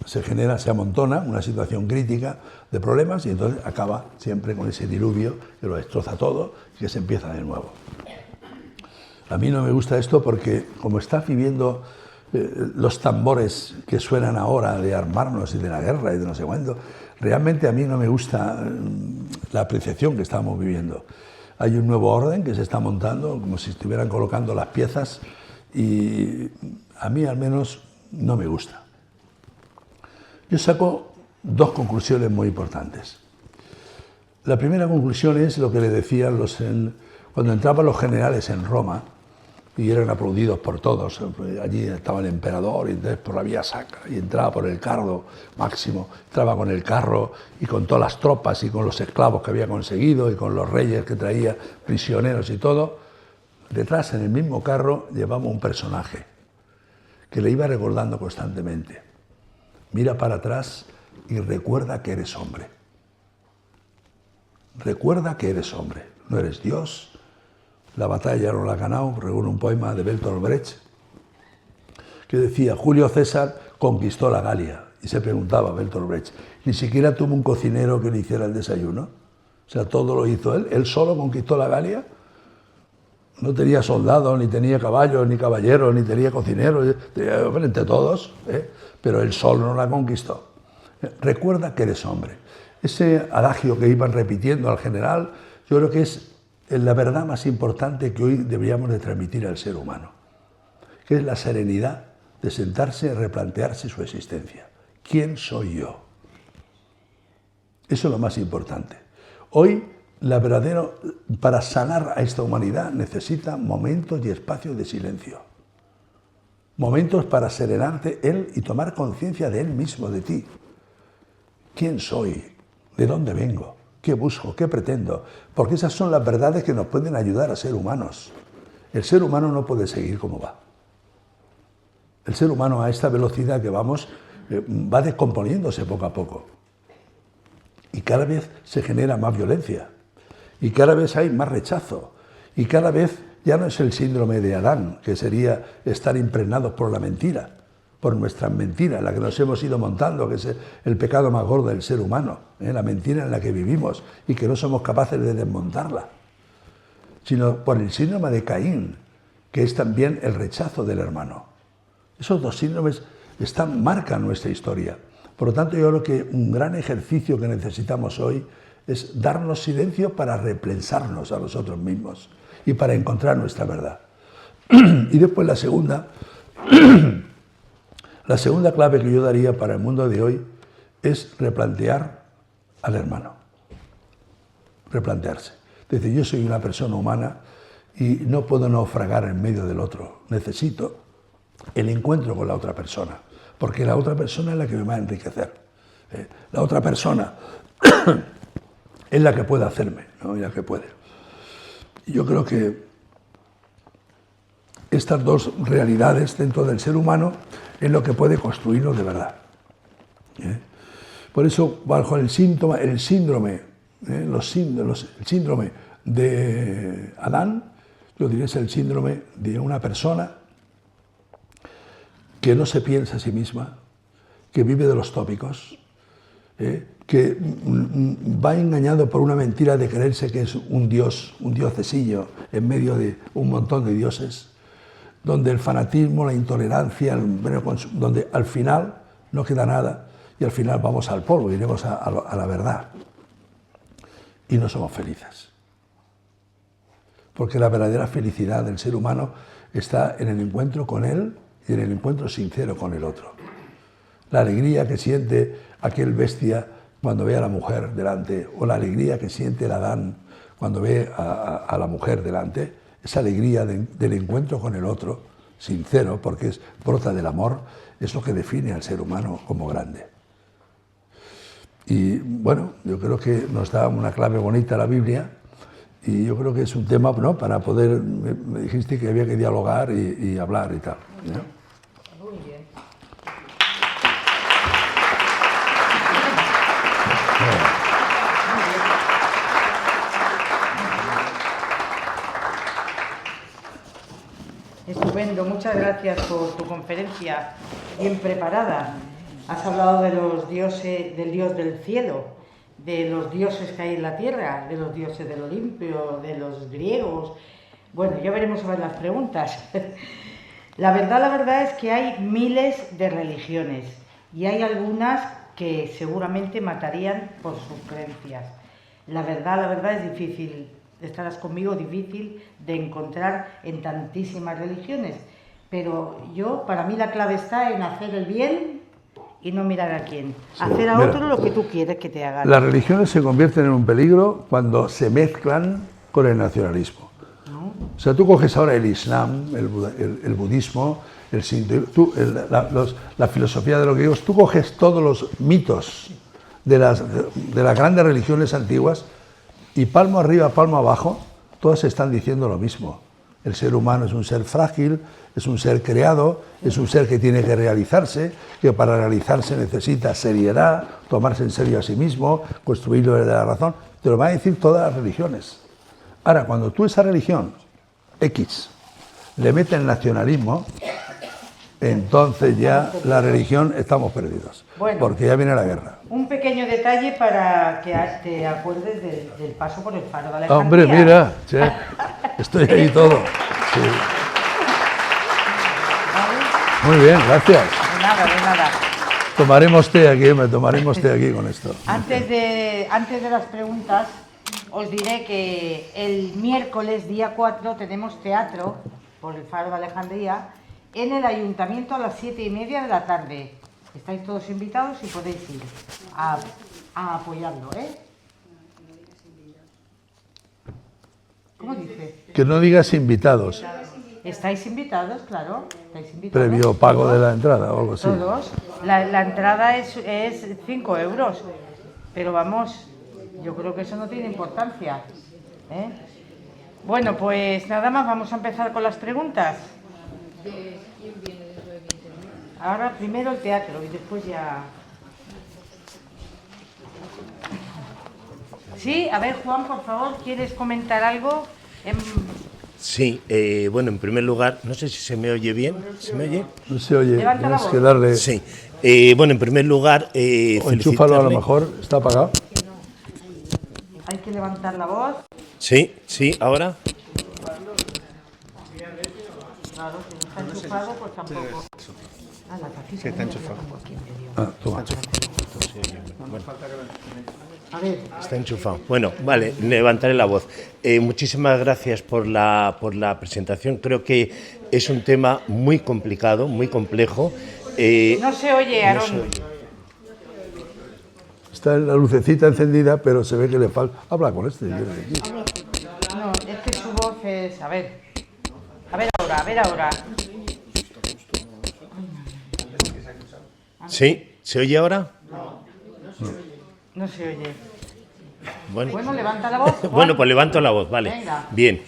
[SPEAKER 2] Se genera, se amontona una situación crítica de problemas y entonces acaba siempre con ese diluvio que lo destroza todo y que se empieza de nuevo. A mí no me gusta esto porque como está viviendo los tambores que suenan ahora de armarnos y de la guerra y de no sé cuánto, realmente a mí no me gusta la apreciación que estamos viviendo. Hay un nuevo orden que se está montando, como si estuvieran colocando las piezas, y a mí al menos no me gusta. Yo saco dos conclusiones muy importantes. La primera conclusión es lo que le decían cuando entraban los generales en Roma, y eran aplaudidos por todos. Allí estaba el emperador y entonces por la vía sacra y entraba por el carro Máximo, entraba con el carro y con todas las tropas y con los esclavos que había conseguido y con los reyes que traía prisioneros y todo. Detrás, en el mismo carro, llevaba un personaje que le iba recordando constantemente: mira para atrás y recuerda que eres hombre. Recuerda que eres hombre, no eres Dios. La batalla no la ha ganado, según un poema de Bertolt Brecht, que decía: Julio César conquistó la Galia. Y se preguntaba Bertolt Brecht, ¿ni siquiera tuvo un cocinero que le hiciera el desayuno? O sea, todo lo hizo él. ¿Él solo conquistó la Galia? No tenía soldados, ni tenía caballos, ni caballeros, ni tenía cocineros, entre todos, pero él solo no la conquistó. Recuerda que eres hombre. Ese adagio que iban repitiendo al general, yo creo que es la verdad más importante que hoy deberíamos de transmitir al ser humano, que es la serenidad de sentarse y replantearse su existencia. ¿Quién soy yo? Eso es lo más importante. Hoy, para sanar a esta humanidad necesita momentos y espacios de silencio. Momentos para serenarte él y tomar conciencia de él mismo, de ti. ¿Quién soy? ¿De dónde vengo? ¿Qué busco? ¿Qué pretendo? Porque esas son las verdades que nos pueden ayudar a ser humanos. El ser humano no puede seguir como va. El ser humano a esta velocidad que vamos va descomponiéndose poco a poco. Y cada vez se genera más violencia. Y cada vez hay más rechazo. Y cada vez ya no es el síndrome de Adán, que sería estar impregnados por la mentira, por nuestras mentiras, la que nos hemos ido montando, que es el pecado más gordo del ser humano, la mentira en la que vivimos y que no somos capaces de desmontarla, sino por el síndrome de Caín, que es también el rechazo del hermano. Esos dos síndromes marcan nuestra historia. Por lo tanto, yo creo que un gran ejercicio que necesitamos hoy es darnos silencio para repensarnos a nosotros mismos y para encontrar nuestra verdad. Y después la segunda clave que yo daría para el mundo de hoy es replantear al hermano. Replantearse. Es decir, yo soy una persona humana y no puedo naufragar en medio del otro. Necesito el encuentro con la otra persona, porque la otra persona es la que me va a enriquecer. La otra persona es la que puede hacerme, ¿no? Y la que puede. Yo creo que estas dos realidades dentro del ser humano es lo que puede construirnos de verdad. Por eso, bajo el síndrome de Adán, yo diría es el síndrome de una persona que no se piensa a sí misma, que vive de los tópicos, que va engañado por una mentira de creerse que es un diocesillo en medio de un montón de dioses, donde el fanatismo, la intolerancia, donde al final no queda nada y al final vamos al polvo, iremos a la verdad. Y no somos felices. Porque la verdadera felicidad del ser humano está en el encuentro con él y en el encuentro sincero con el otro. La alegría que siente aquel bestia cuando ve a la mujer delante, o la alegría que siente el Adán cuando ve a la mujer delante, esa alegría del encuentro con el otro, sincero, porque brota del amor, es lo que define al ser humano como grande. Y bueno, yo creo que nos da una clave bonita la Biblia, y yo creo que es un tema, ¿no?, para poder, me dijiste que había que dialogar y hablar y tal, ¿no?
[SPEAKER 1] Muy bien. Estupendo, muchas gracias por tu conferencia, bien preparada. Has hablado de los dioses, del dios del cielo, de los dioses que hay en la tierra, de los dioses del Olimpio, de los griegos. Bueno, ya veremos a ver las preguntas. La verdad es que hay miles de religiones y hay algunas que seguramente matarían por sus creencias. La verdad es difícil, estarás conmigo, difícil de encontrar en tantísimas religiones. Pero para mí la clave está en hacer el bien y no mirar a quién. Sí, hacer a otro lo que tú quieres que te hagan.
[SPEAKER 2] Las religiones se convierten en un peligro cuando se mezclan con el nacionalismo. ¿No? O sea, tú coges ahora el Islam, el budismo, el sintoísmo, la filosofía de los griegos, tú coges todos los mitos de las grandes religiones antiguas y palmo arriba, palmo abajo, todas están diciendo lo mismo. El ser humano es un ser frágil, es un ser creado, es un ser que tiene que realizarse, que para realizarse necesita seriedad, tomarse en serio a sí mismo, construirlo desde la razón. Te lo van a decir todas las religiones. Ahora, cuando tú esa religión X le metes nacionalismo, entonces ya la religión estamos perdidos, bueno, porque ya viene la guerra.
[SPEAKER 1] Un pequeño detalle para que te acuerdes del paso por el Faro de Alejandría.
[SPEAKER 2] Hombre, mira, che, estoy ahí todo. Sí. Muy bien, gracias.
[SPEAKER 1] De nada.
[SPEAKER 2] Tomaremos té aquí, tomaremos té aquí con esto.
[SPEAKER 1] Antes de las preguntas, os diré que el miércoles, día 4, tenemos teatro por el Faro de Alejandría en el Ayuntamiento a las 7:30 de la tarde. Estáis todos invitados y podéis ir a apoyarlo, ¿eh? ¿Cómo dice?
[SPEAKER 2] Que no digas invitados.
[SPEAKER 1] Estáis invitados, claro. Estáis invitados.
[SPEAKER 2] Previo pago de la entrada o algo así.
[SPEAKER 1] Todos. La entrada es 5 euros. Pero vamos, yo creo que eso no tiene importancia, ¿eh? Bueno, pues nada más, vamos a empezar con las preguntas. Ahora primero el teatro y después ya... Sí, a ver, Juan, por favor, ¿quieres comentar algo?
[SPEAKER 3] Sí, bueno, en primer lugar, no sé si se me oye bien. ¿Se me oye?
[SPEAKER 2] No se oye,
[SPEAKER 1] Levanta
[SPEAKER 2] tienes que darle...
[SPEAKER 3] Sí, bueno, en primer lugar...
[SPEAKER 2] o enchúfalo a lo mejor, está apagado.
[SPEAKER 1] Hay que levantar la voz.
[SPEAKER 3] Sí, ahora.
[SPEAKER 1] Claro, si no está enchufado, pues tampoco.
[SPEAKER 3] Sí, está enchufado.
[SPEAKER 2] Toma.
[SPEAKER 1] A ver.
[SPEAKER 3] Está enchufado. Bueno, vale, levantaré la voz. Muchísimas gracias por la presentación. Creo que es un tema muy complicado, muy complejo.
[SPEAKER 1] No se oye, Aarón.
[SPEAKER 3] No se oye.
[SPEAKER 2] Está la lucecita encendida, pero se ve que le falta... Habla con este.
[SPEAKER 1] No, es que su voz es... A ver ahora.
[SPEAKER 3] ¿Sí? ¿Se oye ahora?
[SPEAKER 1] No se oye.
[SPEAKER 3] Bueno,
[SPEAKER 1] levanta la voz.
[SPEAKER 3] Bueno, pues levanto la voz, vale.
[SPEAKER 1] Venga.
[SPEAKER 3] Bien.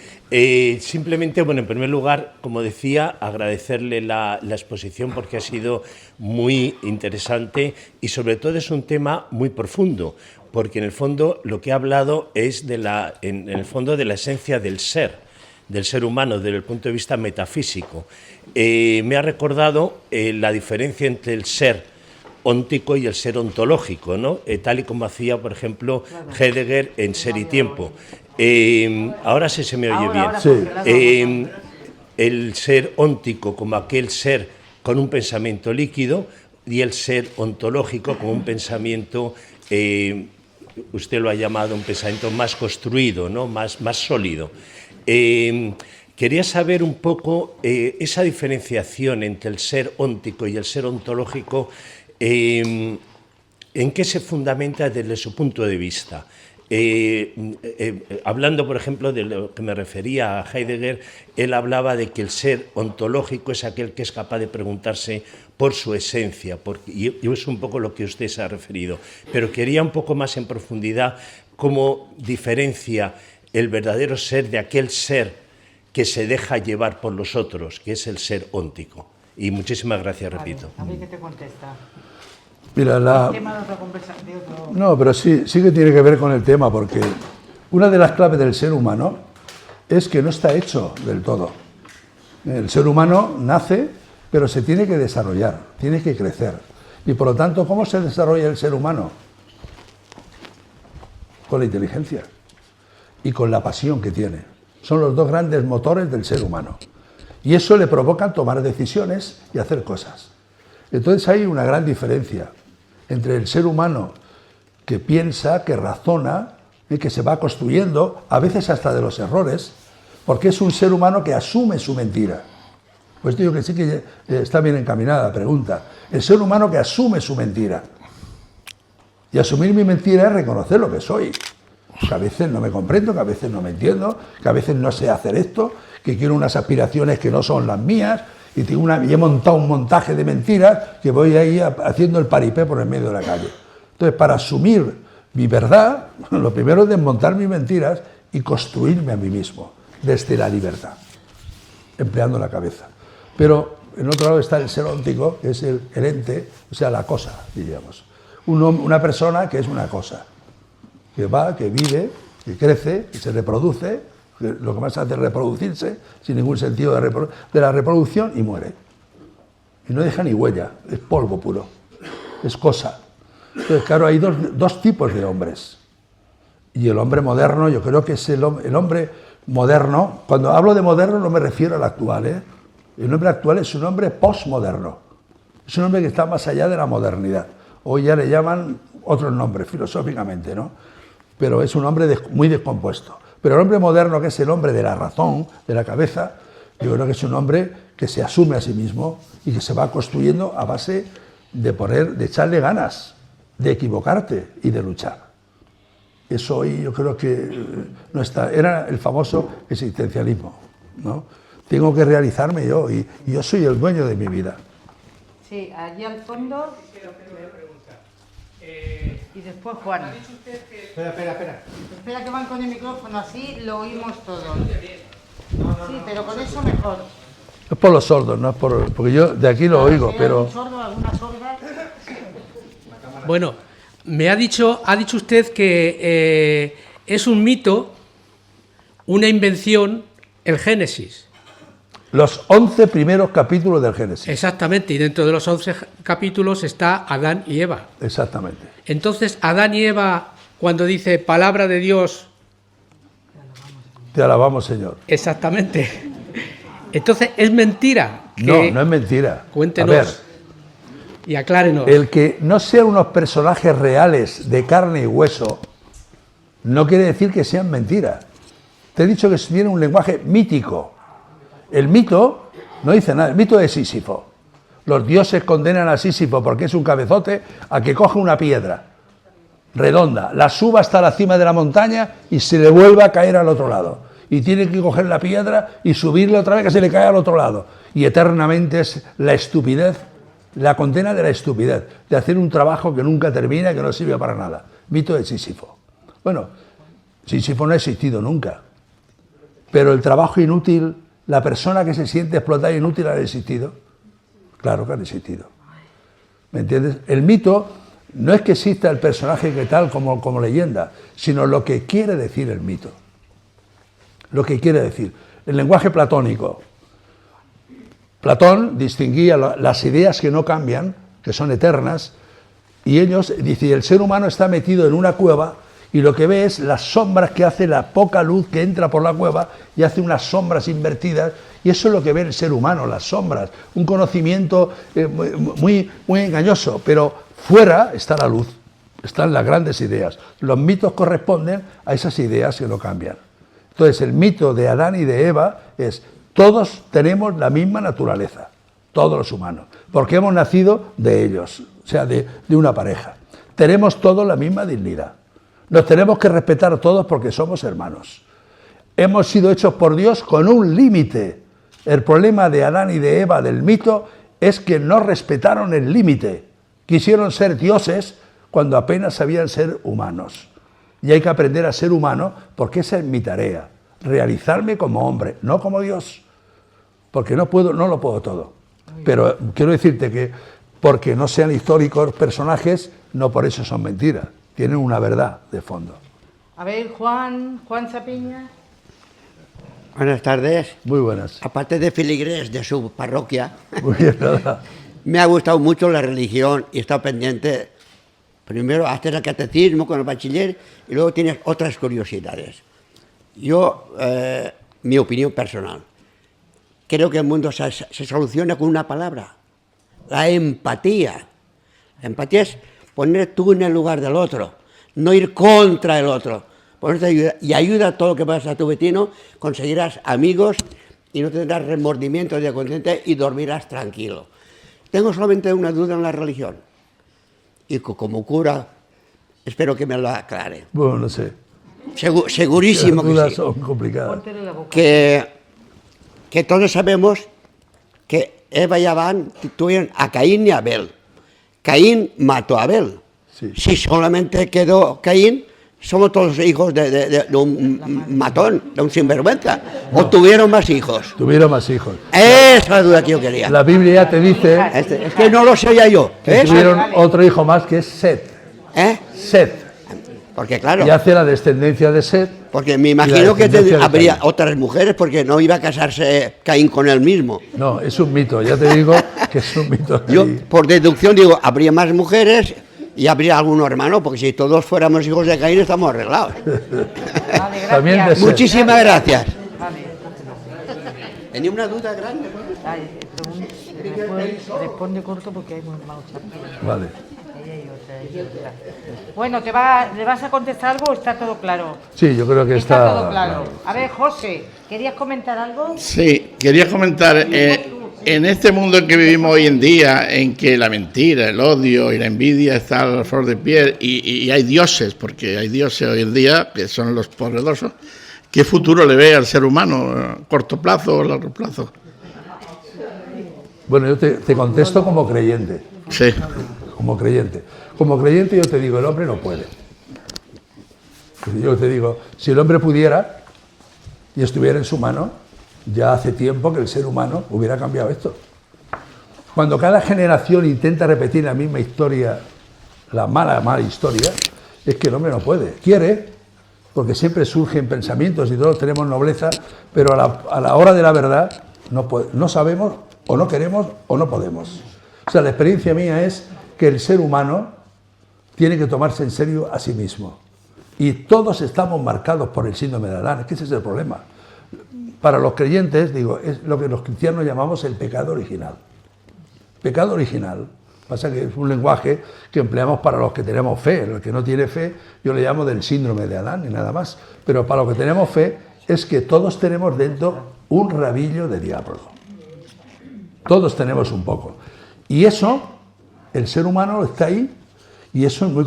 [SPEAKER 3] Simplemente, bueno, en primer lugar, como decía, agradecerle la exposición porque ha sido muy interesante y sobre todo es un tema muy profundo, porque en el fondo lo que ha hablado es en el fondo de la esencia del ser humano desde el punto de vista metafísico. Me ha recordado la diferencia entre el ser óntico y el ser ontológico, ¿no? Tal y como hacía, por ejemplo, Heidegger en Ser y Tiempo. Ahora sí se me oye bien.
[SPEAKER 2] Sí.
[SPEAKER 3] El ser óntico como aquel ser con un pensamiento líquido y el ser ontológico como un pensamiento, usted lo ha llamado un pensamiento más construido, ¿no? más sólido. Quería saber un poco esa diferenciación entre el ser óntico y el ser ontológico, ¿en qué se fundamenta desde su punto de vista? Hablando, por ejemplo, de lo que me refería a Heidegger, él hablaba de que el ser ontológico es aquel que es capaz de preguntarse por su esencia, y es un poco lo que usted se ha referido. Pero quería un poco más en profundidad cómo diferencia el verdadero ser de aquel ser que se deja llevar por los otros, que es el ser óntico. Y muchísimas gracias, repito.
[SPEAKER 1] A ver qué te contesta.
[SPEAKER 2] Mira,
[SPEAKER 1] El tema de otra conversación.
[SPEAKER 2] No, pero sí que tiene que ver con el tema, porque una de las claves del ser humano es que no está hecho del todo. El ser humano nace, pero se tiene que desarrollar, tiene que crecer. Y por lo tanto, ¿cómo se desarrolla el ser humano? Con la inteligencia y con la pasión que tiene. Son los dos grandes motores del ser humano. Y eso le provoca tomar decisiones y hacer cosas. Entonces hay una gran diferencia entre el ser humano que piensa, que razona, que se va construyendo, a veces hasta de los errores, porque es un ser humano que asume su mentira. Pues digo que sí que está bien encaminada la pregunta. El ser humano que asume su mentira. Y asumir mi mentira es reconocer lo que soy. Que a veces no me comprendo, que a veces no me entiendo, que a veces no sé hacer esto, que quiero unas aspiraciones que no son las mías, y he montado un montaje de mentiras que voy ahí haciendo el paripé por el medio de la calle. Entonces, para asumir mi verdad, lo primero es desmontar mis mentiras y construirme a mí mismo, desde la libertad, empleando la cabeza. Pero en otro lado está el ser óntico, que es el ente, o sea, la cosa, diríamos. Una persona que es una cosa, que va, que vive, que crece, que se reproduce, que lo que más hace es reproducirse, sin ningún sentido de la reproducción, y muere. Y no deja ni huella, es polvo puro, es cosa. Entonces, claro, hay dos tipos de hombres. Y el hombre moderno, yo creo que es el hombre moderno. Cuando hablo de moderno no me refiero al actual, ¿eh? El hombre actual es un hombre postmoderno. Es un hombre que está más allá de la modernidad. Hoy ya le llaman otros nombres, filosóficamente, ¿no? Pero es un hombre muy descompuesto. Pero el hombre moderno, que es el hombre de la razón, de la cabeza, yo creo que es un hombre que se asume a sí mismo y que se va construyendo a base de echarle ganas, de equivocarte y de luchar. Eso hoy yo creo que no está. Era el famoso existencialismo, ¿no? Tengo que realizarme yo y yo soy el dueño de mi vida.
[SPEAKER 1] Sí, allí al fondo. Y después Juan.
[SPEAKER 4] Ha dicho usted que... Espera.
[SPEAKER 1] Espera que van con el micrófono, así lo oímos todos. Sí, pero con eso mejor.
[SPEAKER 2] Es por los sordos, no es porque yo de aquí lo oigo, pero...
[SPEAKER 1] Sordo, alguna sorda.
[SPEAKER 4] Bueno, ha dicho usted que es un mito, una invención, el Génesis.
[SPEAKER 2] Los 11 primeros capítulos del Génesis.
[SPEAKER 4] Exactamente, y dentro de los 11 capítulos está Adán y Eva.
[SPEAKER 2] Exactamente.
[SPEAKER 4] Entonces, Adán y Eva, cuando dice palabra de Dios...
[SPEAKER 2] Te alabamos, Señor.
[SPEAKER 4] Exactamente. Entonces, ¿es mentira?
[SPEAKER 2] No es mentira.
[SPEAKER 4] Cuéntenos.
[SPEAKER 2] A ver,
[SPEAKER 4] y aclárenos.
[SPEAKER 2] el que no sean unos personajes reales de carne y hueso no quiere decir que sean mentiras. Te he dicho que tiene un lenguaje mítico. El mito no dice nada. El mito de Sísifo. Los dioses condenan a Sísifo porque es un cabezote a que coja una piedra redonda, la suba hasta la cima de la montaña y se le vuelva a caer al otro lado. Y tiene que coger la piedra y subirle otra vez que se le cae al otro lado. Y eternamente es la estupidez, la condena de la estupidez, de hacer un trabajo que nunca termina y que no sirve para nada. Mito de Sísifo. Bueno, Sísifo no ha existido nunca. Pero el trabajo inútil, la persona que se siente explotada e inútil, ¿ha existido? Claro que ha existido. ¿Me entiendes? El mito no es que exista el personaje que tal como leyenda, sino lo que quiere decir el mito. Lo que quiere decir. El lenguaje platónico. Platón distinguía las ideas que no cambian, que son eternas, Y ellos, dice, el ser humano está metido en una cueva y lo que ve es las sombras que hace la poca luz que entra por la cueva y hace unas sombras invertidas, y eso es lo que ve el ser humano, las sombras, un conocimiento muy engañoso, pero fuera está la luz, están las grandes ideas. Los mitos corresponden a esas ideas que no cambian. Entonces el mito de Adán y de Eva es: todos tenemos la misma naturaleza, todos los humanos, porque hemos nacido de ellos, o sea, de una pareja. Tenemos todos la misma dignidad. Nos tenemos que respetar todos porque somos hermanos. Hemos sido hechos por Dios con un límite. El problema de Adán y de Eva del mito es que no respetaron el límite. Quisieron ser dioses cuando apenas sabían ser humanos. Y hay que aprender a ser humano porque esa es mi tarea. Realizarme como hombre, no como Dios. Porque no lo puedo todo. Pero quiero decirte que porque no sean históricos personajes, no por eso son mentiras. Tienen una verdad de fondo.
[SPEAKER 1] A ver, Juan Zapiña.
[SPEAKER 5] Buenas tardes.
[SPEAKER 2] Muy buenas.
[SPEAKER 5] Aparte de filigrés de su parroquia,
[SPEAKER 2] Muy bien, nada.
[SPEAKER 5] me ha gustado mucho la religión y he estado pendiente. Primero haces el catecismo con el bachiller y luego tienes otras curiosidades. Yo, mi opinión personal, creo que el mundo se soluciona con una palabra: la empatía. La empatía es poner tú en el lugar del otro, no ir contra el otro. Ponerte ayuda, y ayuda a todo lo que pasa a tu vecino, conseguirás amigos y no tendrás remordimiento de conciencia y dormirás tranquilo. Tengo solamente una duda en la religión y como cura espero que me lo aclare.
[SPEAKER 2] Bueno, no sé.
[SPEAKER 5] Segurísimo
[SPEAKER 2] Las dudas
[SPEAKER 5] que sí.
[SPEAKER 2] son complicadas.
[SPEAKER 5] Que todos sabemos que Eva y Adán tuvieron a Caín y a Abel. Caín mató a Abel.
[SPEAKER 2] Sí.
[SPEAKER 5] Si solamente quedó Caín, somos todos hijos de un matón, de un sinvergüenza. No. ¿O tuvieron más hijos?
[SPEAKER 2] Tuvieron más hijos.
[SPEAKER 5] Esa es la duda que yo quería.
[SPEAKER 2] La Biblia te dice
[SPEAKER 5] Es que no lo sabía yo.
[SPEAKER 2] que tuvieron otro hijo más, que es Set. Set.
[SPEAKER 5] Porque claro.
[SPEAKER 2] Y hace la descendencia de Set.
[SPEAKER 5] Porque me imagino que habría otras mujeres, porque no iba a casarse Caín con él mismo.
[SPEAKER 2] No, es un mito, ya te digo que es un mito.
[SPEAKER 5] Yo, por deducción, digo, habría más mujeres y habría algún hermano, porque si todos fuéramos hijos de Caín estamos arreglados.
[SPEAKER 1] Vale,
[SPEAKER 2] También de Set.
[SPEAKER 5] Muchísimas gracias.
[SPEAKER 1] Vale.
[SPEAKER 5] Tenía una duda grande.
[SPEAKER 1] Responde corto porque hay muy mal chat.
[SPEAKER 2] Vale.
[SPEAKER 1] Bueno, ¿le vas a contestar algo o está todo claro?
[SPEAKER 2] Sí, yo creo que
[SPEAKER 1] Está todo claro. A ver, José, ¿querías comentar algo?
[SPEAKER 6] Sí, quería comentar, en este mundo en que vivimos hoy en día, en que la mentira, el odio y la envidia están a la flor de piel y hay dioses, porque hay dioses hoy en día que son los poderosos, ¿qué futuro le ve al ser humano? ¿Corto plazo o largo plazo?
[SPEAKER 2] Bueno, yo te contesto como creyente.
[SPEAKER 6] Sí.
[SPEAKER 2] Como creyente. Como creyente yo te digo, el hombre no puede. Yo te digo, si el hombre pudiera y estuviera en su mano, ya hace tiempo que el ser humano hubiera cambiado esto. Cuando cada generación intenta repetir la misma historia, la mala historia, es que el hombre no puede. Quiere, porque siempre surgen pensamientos y todos tenemos nobleza, pero a la hora de la verdad no sabemos, o no queremos, o no podemos. O sea, la experiencia mía es que el ser humano tiene que tomarse en serio a sí mismo. Y todos estamos marcados por el síndrome de Adán, es que ese es el problema. Para los creyentes, digo, es lo que los cristianos llamamos el pecado original. Pecado original, pasa que es un lenguaje que empleamos para los que tenemos fe. El que no tiene fe, yo le llamo del síndrome de Adán y nada más. Pero para los que tenemos fe, es que todos tenemos dentro un rabillo de diablo. Todos tenemos un poco. Y eso, el ser humano está ahí, y eso es muy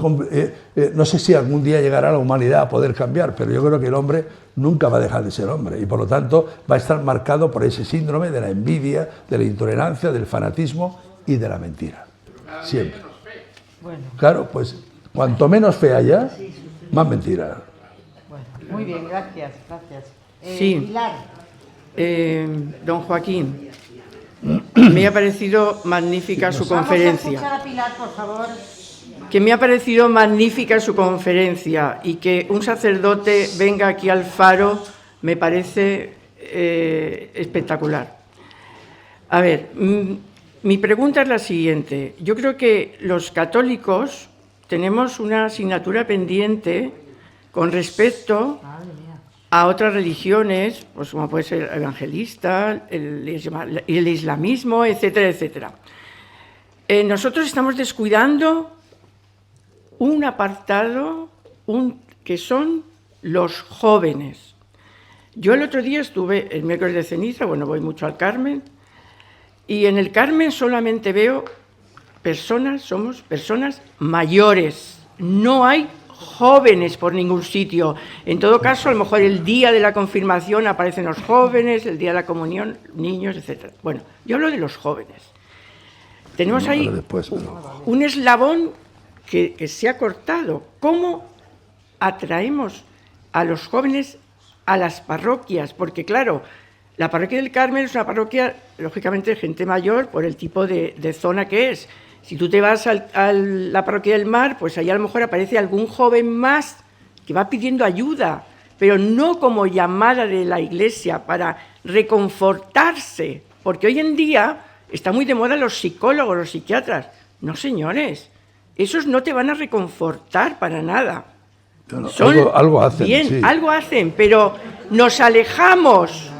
[SPEAKER 2] no sé si algún día llegará la humanidad a poder cambiar, pero yo creo que el hombre nunca va a dejar de ser hombre, y por lo tanto va a estar marcado por ese síndrome de la envidia, de la intolerancia, del fanatismo y de la mentira. Siempre. Claro, pues cuanto menos fe haya, más mentira.
[SPEAKER 1] Bueno, muy bien, gracias.
[SPEAKER 7] Sí.
[SPEAKER 1] Pilar.
[SPEAKER 7] Don Joaquín, me ha parecido magnífica su conferencia.
[SPEAKER 1] Vamos a escuchar a Pilar, por favor.
[SPEAKER 7] Que me ha parecido magnífica su conferencia y que un sacerdote venga aquí al Faro me parece espectacular. A ver, Mi pregunta es la siguiente. Yo creo que los católicos tenemos una asignatura pendiente con respecto a otras religiones, pues como puede ser el evangelista, el islamismo, etcétera, etcétera. Nosotros estamos descuidando un apartado que son los jóvenes. Yo el otro día estuve el miércoles de ceniza, bueno, voy mucho al Carmen, y en el Carmen solamente veo somos personas mayores, no hay jóvenes por ningún sitio. En todo caso, a lo mejor el día de la confirmación aparecen los jóvenes, el día de la comunión, niños, etc. Bueno, yo hablo de los jóvenes. Tenemos ahí un eslabón que se ha cortado. ¿Cómo atraemos a los jóvenes a las parroquias? Porque, claro, la parroquia del Carmen es una parroquia, lógicamente, de gente mayor por el tipo de zona que es. Si tú te vas a la parroquia del Mar, pues ahí a lo mejor aparece algún joven más que va pidiendo ayuda, pero no como llamada de la Iglesia para reconfortarse, porque hoy en día está muy de moda los psicólogos, los psiquiatras. No, señores, esos no te van a reconfortar para nada.
[SPEAKER 2] Bueno, algo hacen,
[SPEAKER 7] bien,
[SPEAKER 2] sí.
[SPEAKER 7] Algo hacen, pero nos alejamos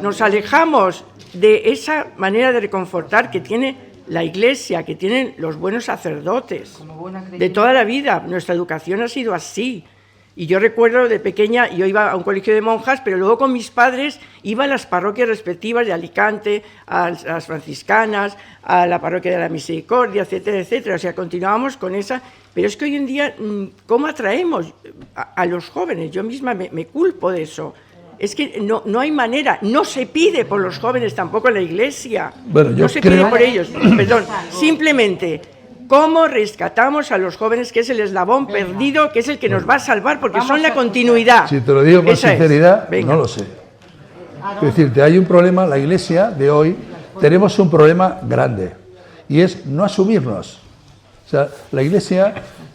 [SPEAKER 7] de esa manera de reconfortar que tiene la Iglesia, que tienen los buenos sacerdotes de toda la vida. Nuestra educación ha sido así. Y yo recuerdo de pequeña, yo iba a un colegio de monjas, pero luego con mis padres iba a las parroquias respectivas de Alicante, a las franciscanas, a la parroquia de la Misericordia, etcétera, etcétera. O sea, continuábamos con esa. Pero es que hoy en día, ¿cómo atraemos a los jóvenes? Yo misma me culpo de eso. Es que no hay manera, no se pide por los jóvenes tampoco en la Iglesia.
[SPEAKER 2] Bueno, yo
[SPEAKER 7] no se pide por ellos, perdón. Simplemente, ¿cómo rescatamos a los jóvenes, que es el eslabón perdido, que es el que nos va a salvar, porque son la continuidad?
[SPEAKER 2] Si te lo digo con
[SPEAKER 7] Esa
[SPEAKER 2] sinceridad,
[SPEAKER 7] es.
[SPEAKER 2] no lo sé. Es decirte, hay un problema, la Iglesia de hoy, tenemos un problema grande, y es no asumirnos. O sea, la Iglesia...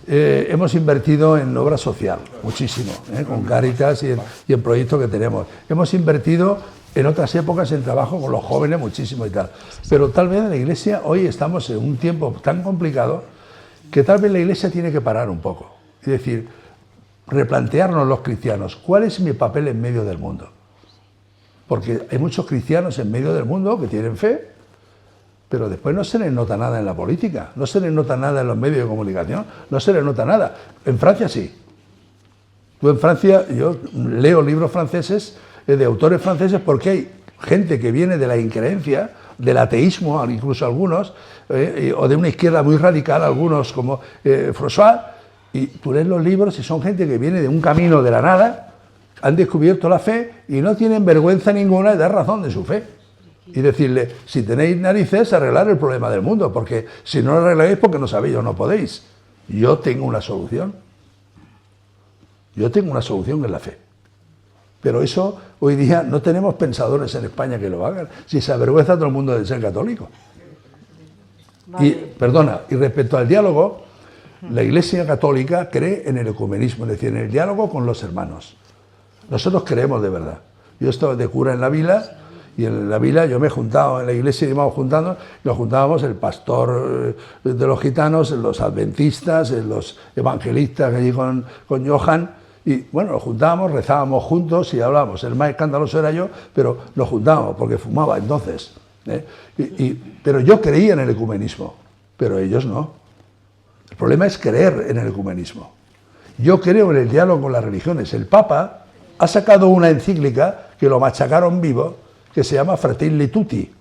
[SPEAKER 2] hemos invertido en obra social, muchísimo, con Cáritas y en proyectos que tenemos. Hemos invertido en otras épocas en trabajo con los jóvenes muchísimo y tal. Pero tal vez en la Iglesia hoy estamos en un tiempo tan complicado que tal vez la Iglesia tiene que parar un poco. Es decir, replantearnos los cristianos, ¿cuál es mi papel en medio del mundo? Porque hay muchos cristianos en medio del mundo que tienen fe, pero después no se les nota nada en la política, no se les nota nada en los medios de comunicación, no se les nota nada. En Francia sí. Tú en Francia, yo leo libros franceses, de autores franceses, porque hay gente que viene de la increencia, del ateísmo, incluso algunos, o de una izquierda muy radical, algunos como François, y tú lees los libros y son gente que viene de un camino de la nada, han descubierto la fe y no tienen vergüenza ninguna de dar razón de su fe. Y decirle, si tenéis narices, arreglar el problema del mundo, porque si no lo arregláis porque no sabéis o no podéis. Yo tengo una solución. Yo tengo una solución en la fe. Pero eso, hoy día, no tenemos pensadores en España que lo hagan. Si se avergüenza todo el mundo de ser católico. Vale. Y respecto al diálogo, la Iglesia Católica cree en el ecumenismo, es decir, en el diálogo con los hermanos. Nosotros creemos de verdad. Yo estaba de cura en la vila, y en la vila yo me he juntado, en la iglesia íbamos juntando, y nos juntábamos el pastor de los gitanos, los adventistas, los evangelistas allí con Johan, y bueno, nos juntábamos, rezábamos juntos y hablábamos. El más escandaloso era yo, pero nos juntábamos porque fumaba entonces. Pero yo creía en el ecumenismo, pero ellos no. El problema es creer en el ecumenismo. Yo creo en el diálogo con las religiones. El Papa ha sacado una encíclica que lo machacaron vivo, que se llama Fratelli Tutti.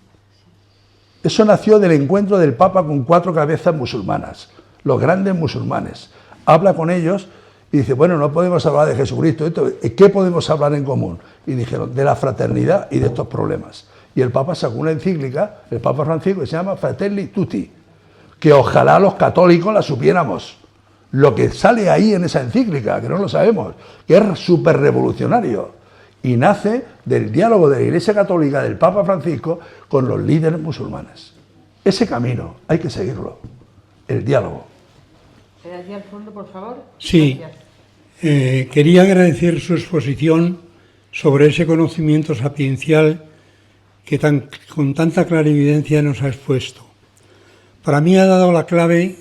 [SPEAKER 2] Eso nació del encuentro del Papa con 4 cabezas musulmanas, los grandes musulmanes. Habla con ellos y dice, bueno, no podemos hablar de Jesucristo, ¿qué podemos hablar en común? Y dijeron, de la fraternidad y de estos problemas. Y el Papa sacó una encíclica, el Papa Francisco, que se llama Fratelli Tutti, que ojalá los católicos la supiéramos. Lo que sale ahí en esa encíclica, que no lo sabemos, que es súper revolucionario. Y nace del diálogo de la Iglesia Católica del Papa Francisco con los líderes musulmanes. Ese camino hay que seguirlo, el diálogo.
[SPEAKER 1] ¿Allí al fondo, por favor?
[SPEAKER 8] Sí, quería agradecer su exposición sobre ese conocimiento sapiencial que con tanta clarividencia nos ha expuesto. para mí ha dado la clave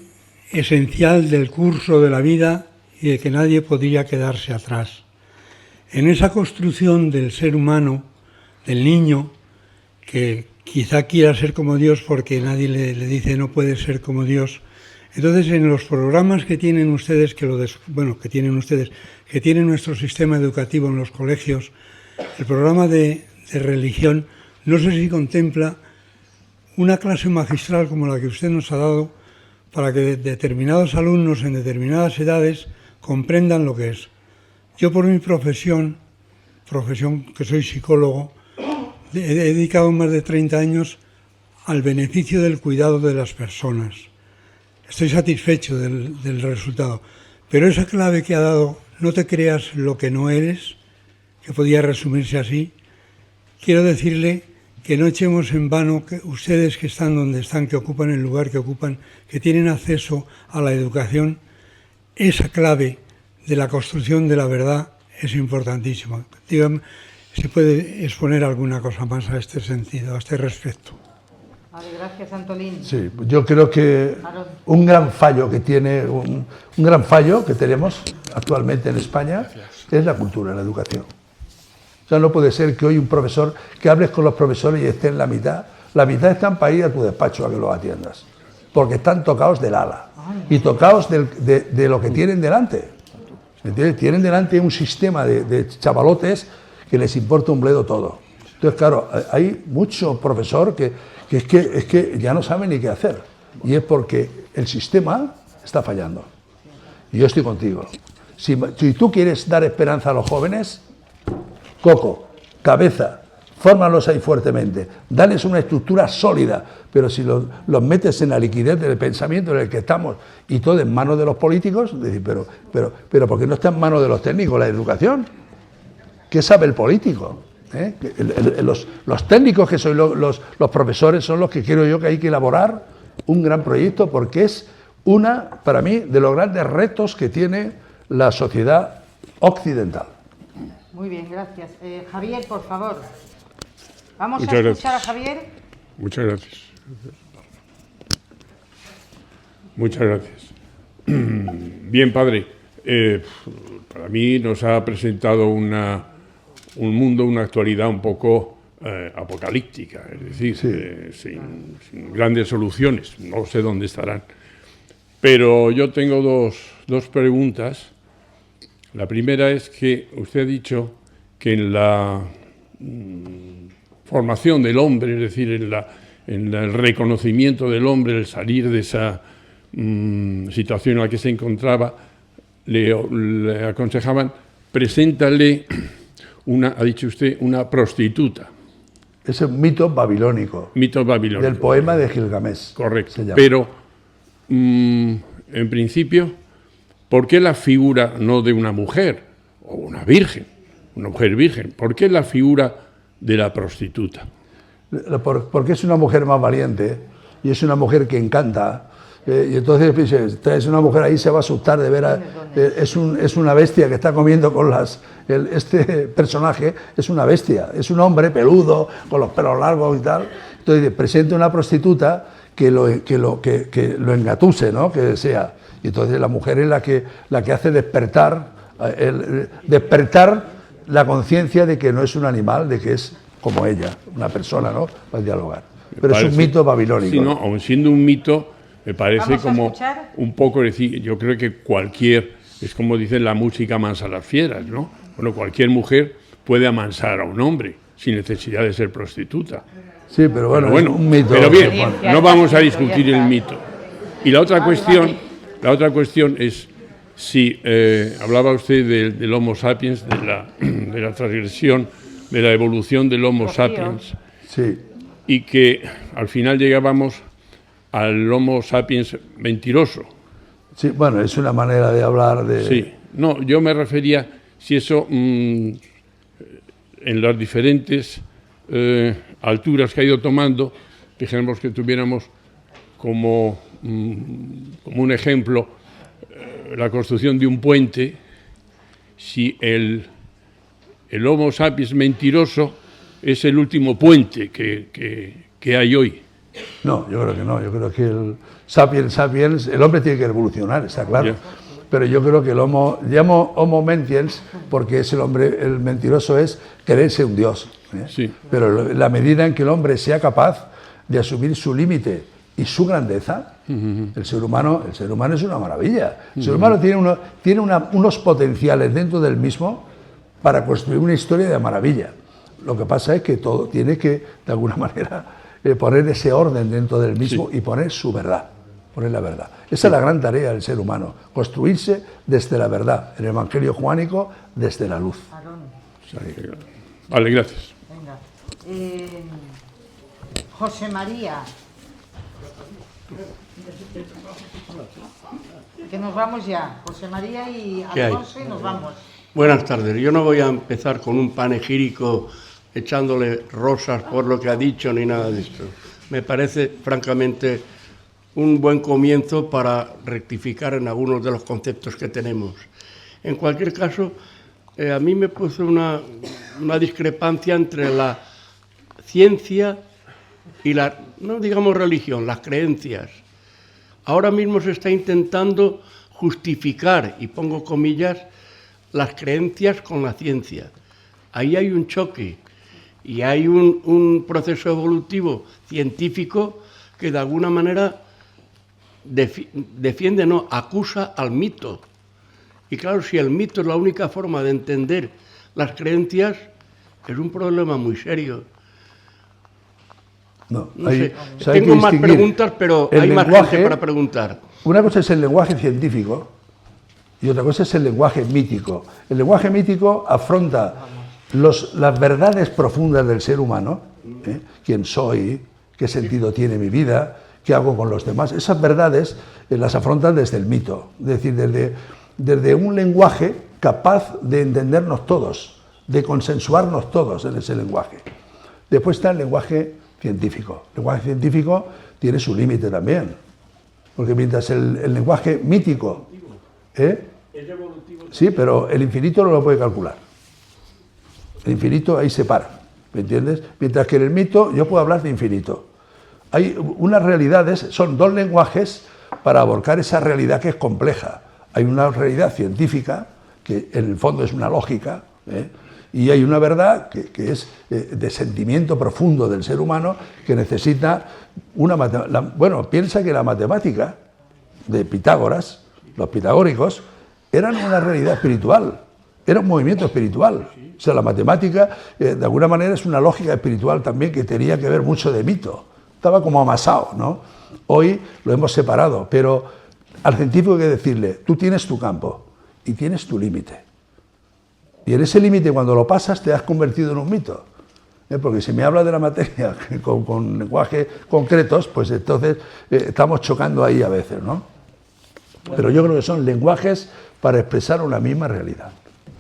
[SPEAKER 8] esencial del curso de la vida y de que nadie podría quedarse atrás. En esa construcción del ser humano, del niño, que quizá quiera ser como Dios porque nadie le dice no puede ser como Dios. Entonces, en los programas que tienen ustedes, que tienen nuestro sistema educativo en los colegios, el programa de religión, no sé si contempla una clase magistral como la que usted nos ha dado para que determinados alumnos en determinadas edades comprendan lo que es. Yo por mi profesión que soy psicólogo, he dedicado más de 30 años al beneficio del cuidado de las personas. Estoy satisfecho del resultado. Pero esa clave que ha dado, no te creas lo que no eres, que podía resumirse así, quiero decirle que no echemos en vano que ustedes que están donde están, que ocupan el lugar que ocupan, que tienen acceso a la educación, esa clave de la construcción de la verdad es importantísima. Dígame, ¿se puede exponer alguna cosa más a este sentido, a este respecto?
[SPEAKER 1] Vale, gracias, Antolín.
[SPEAKER 2] Sí, yo creo que un gran fallo que tiene, un gran fallo que tenemos actualmente en España es la cultura, la educación. O sea, no puede ser que hoy un profesor, que hables con los profesores y esté en la mitad están para ir a tu despacho a que los atiendas, porque están tocados del ala y tocados de lo que tienen delante. ¿Entiendes? Tienen delante un sistema de chavalotes que les importa un bledo todo. Entonces, claro, hay mucho profesor que es que ya no sabe ni qué hacer, y es porque el sistema está fallando. Y yo estoy contigo. Si tú quieres dar esperanza a los jóvenes, coco, cabeza, fórmalos ahí fuertemente, dales una estructura sólida, pero si los metes en la liquidez del pensamiento en el que estamos y todo en manos de los políticos, decir, pero ¿por qué no está en manos de los técnicos la educación? ¿Qué sabe el político? Los técnicos que son los profesores son los que creo yo que hay que elaborar un gran proyecto, porque es para mí, de los grandes retos que tiene la sociedad occidental.
[SPEAKER 1] Muy bien, gracias. Javier, por favor. Vamos
[SPEAKER 9] Muchas
[SPEAKER 1] a escuchar
[SPEAKER 9] gracias.
[SPEAKER 1] a Javier.
[SPEAKER 9] Muchas gracias. Muchas gracias. Bien, padre. Para mí nos ha presentado un mundo, una actualidad un poco apocalíptica, es decir, sin grandes soluciones. No sé dónde estarán. Pero yo tengo dos preguntas. La primera es que usted ha dicho que en la formación del hombre, es decir, en el reconocimiento del hombre, el salir de esa situación en la que se encontraba, le aconsejaban, preséntale ha dicho usted, una prostituta.
[SPEAKER 2] Es un mito babilónico.
[SPEAKER 9] Mito babilónico.
[SPEAKER 2] Del poema de Gilgamesh.
[SPEAKER 9] Correcto. Pero, en principio, ¿por qué la figura no de una mujer o una virgen, una mujer virgen? ¿Por qué la figura de la prostituta?
[SPEAKER 2] Porque es una mujer más valiente y es una mujer que encanta. Y entonces traes una mujer ahí, se va a asustar de ver es una bestia que está comiendo con este personaje es una bestia, es un hombre peludo con los pelos largos y tal. Entonces presenta una prostituta que lo engatuse, ¿no? Que sea. Y entonces la mujer es la que hace despertar la conciencia de que no es un animal, de que es como ella, una persona, ¿no? Para dialogar. Pero es un mito babilónico.
[SPEAKER 9] Sí, no, aun siendo un mito, me parece como un poco decir, yo creo que es como dicen, la música amansa a las fieras, ¿no? Bueno, cualquier mujer puede amansar a un hombre sin necesidad de ser prostituta.
[SPEAKER 2] Sí, pero bueno, es un mito.
[SPEAKER 9] Pero bien, no vamos a discutir el mito. Y la otra cuestión es, si hablaba usted del Homo sapiens, de la transgresión, de la evolución del Homo sapiens,
[SPEAKER 2] sí,
[SPEAKER 9] y que al final llegábamos al Homo sapiens mentiroso.
[SPEAKER 2] Sí, bueno, es una manera de hablar de...
[SPEAKER 9] Sí, no, yo me refería, si eso, en las diferentes alturas que ha ido tomando, dijéramos que tuviéramos como un ejemplo la construcción de un puente, si el Homo sapiens mentiroso es el último puente que hay hoy
[SPEAKER 2] No, yo creo que no. Yo creo que el sapiens, el hombre tiene que evolucionar, está claro.
[SPEAKER 9] Ya.
[SPEAKER 2] Pero yo creo que el llamo homo mentiens porque es el hombre, el mentiroso es quererse un dios.
[SPEAKER 9] Sí.
[SPEAKER 2] Pero la medida en que el hombre sea capaz de asumir su límite y su grandeza, el ser humano es una maravilla. El ser humano tiene unos potenciales dentro del mismo para construir una historia de maravilla. Lo que pasa es que todo tiene que, de alguna manera, poner ese orden dentro del mismo y poner su verdad. Poner la verdad. Esa es la gran tarea del ser humano, construirse desde la verdad, el Evangelio juánico desde la luz.
[SPEAKER 9] Vale, gracias.
[SPEAKER 1] Venga. José María. Que nos vamos ya. José María y Alfonso y nos vamos.
[SPEAKER 10] Buenas tardes. Yo no voy a empezar con un panegírico echándole rosas por lo que ha dicho ni nada de esto. Me parece, francamente, un buen comienzo para rectificar en algunos de los conceptos que tenemos. En cualquier caso, a mí me puso una discrepancia entre la ciencia y la, no digamos religión, las creencias. Ahora mismo se está intentando justificar, y pongo comillas, las creencias con la ciencia. Ahí hay un choque y hay un proceso evolutivo científico que de alguna manera defiende, no, acusa al mito. Y claro, si el mito es la única forma de entender las creencias, es un problema muy serio.
[SPEAKER 2] No
[SPEAKER 10] sé. Tengo más preguntas, pero hay más gente para preguntar.
[SPEAKER 2] Una cosa es el lenguaje científico y otra cosa es el lenguaje mítico. El lenguaje mítico afronta las verdades profundas del ser humano, quién soy, qué sentido tiene mi vida, qué hago con los demás. Esas verdades las afrontan desde el mito, es decir, desde un lenguaje capaz de entendernos todos, de consensuarnos todos en ese lenguaje. Después está el lenguaje científico. El lenguaje científico tiene su límite también, porque mientras el lenguaje mítico, sí, pero el infinito no lo puede calcular. El infinito ahí se para, ¿me entiendes? Mientras que en el mito yo puedo hablar de infinito. Hay unas realidades, son dos lenguajes para abarcar esa realidad que es compleja. Hay una realidad científica, que en el fondo es una lógica, y hay una verdad que es de sentimiento profundo del ser humano que necesita una matemática. Bueno, piensa que la matemática de Pitágoras, los pitagóricos, eran una realidad espiritual, era un movimiento espiritual. O sea, la matemática, de alguna manera, es una lógica espiritual también que tenía que ver mucho de mito. Estaba como amasado, ¿no? Hoy lo hemos separado, pero al científico hay que decirle, tú tienes tu campo y tienes tu límite. Y en ese límite, cuando lo pasas, te has convertido en un mito. Porque si me habla de la materia con lenguajes concretos, pues entonces estamos chocando ahí a veces, ¿no? Pero yo creo que son lenguajes para expresar una misma realidad.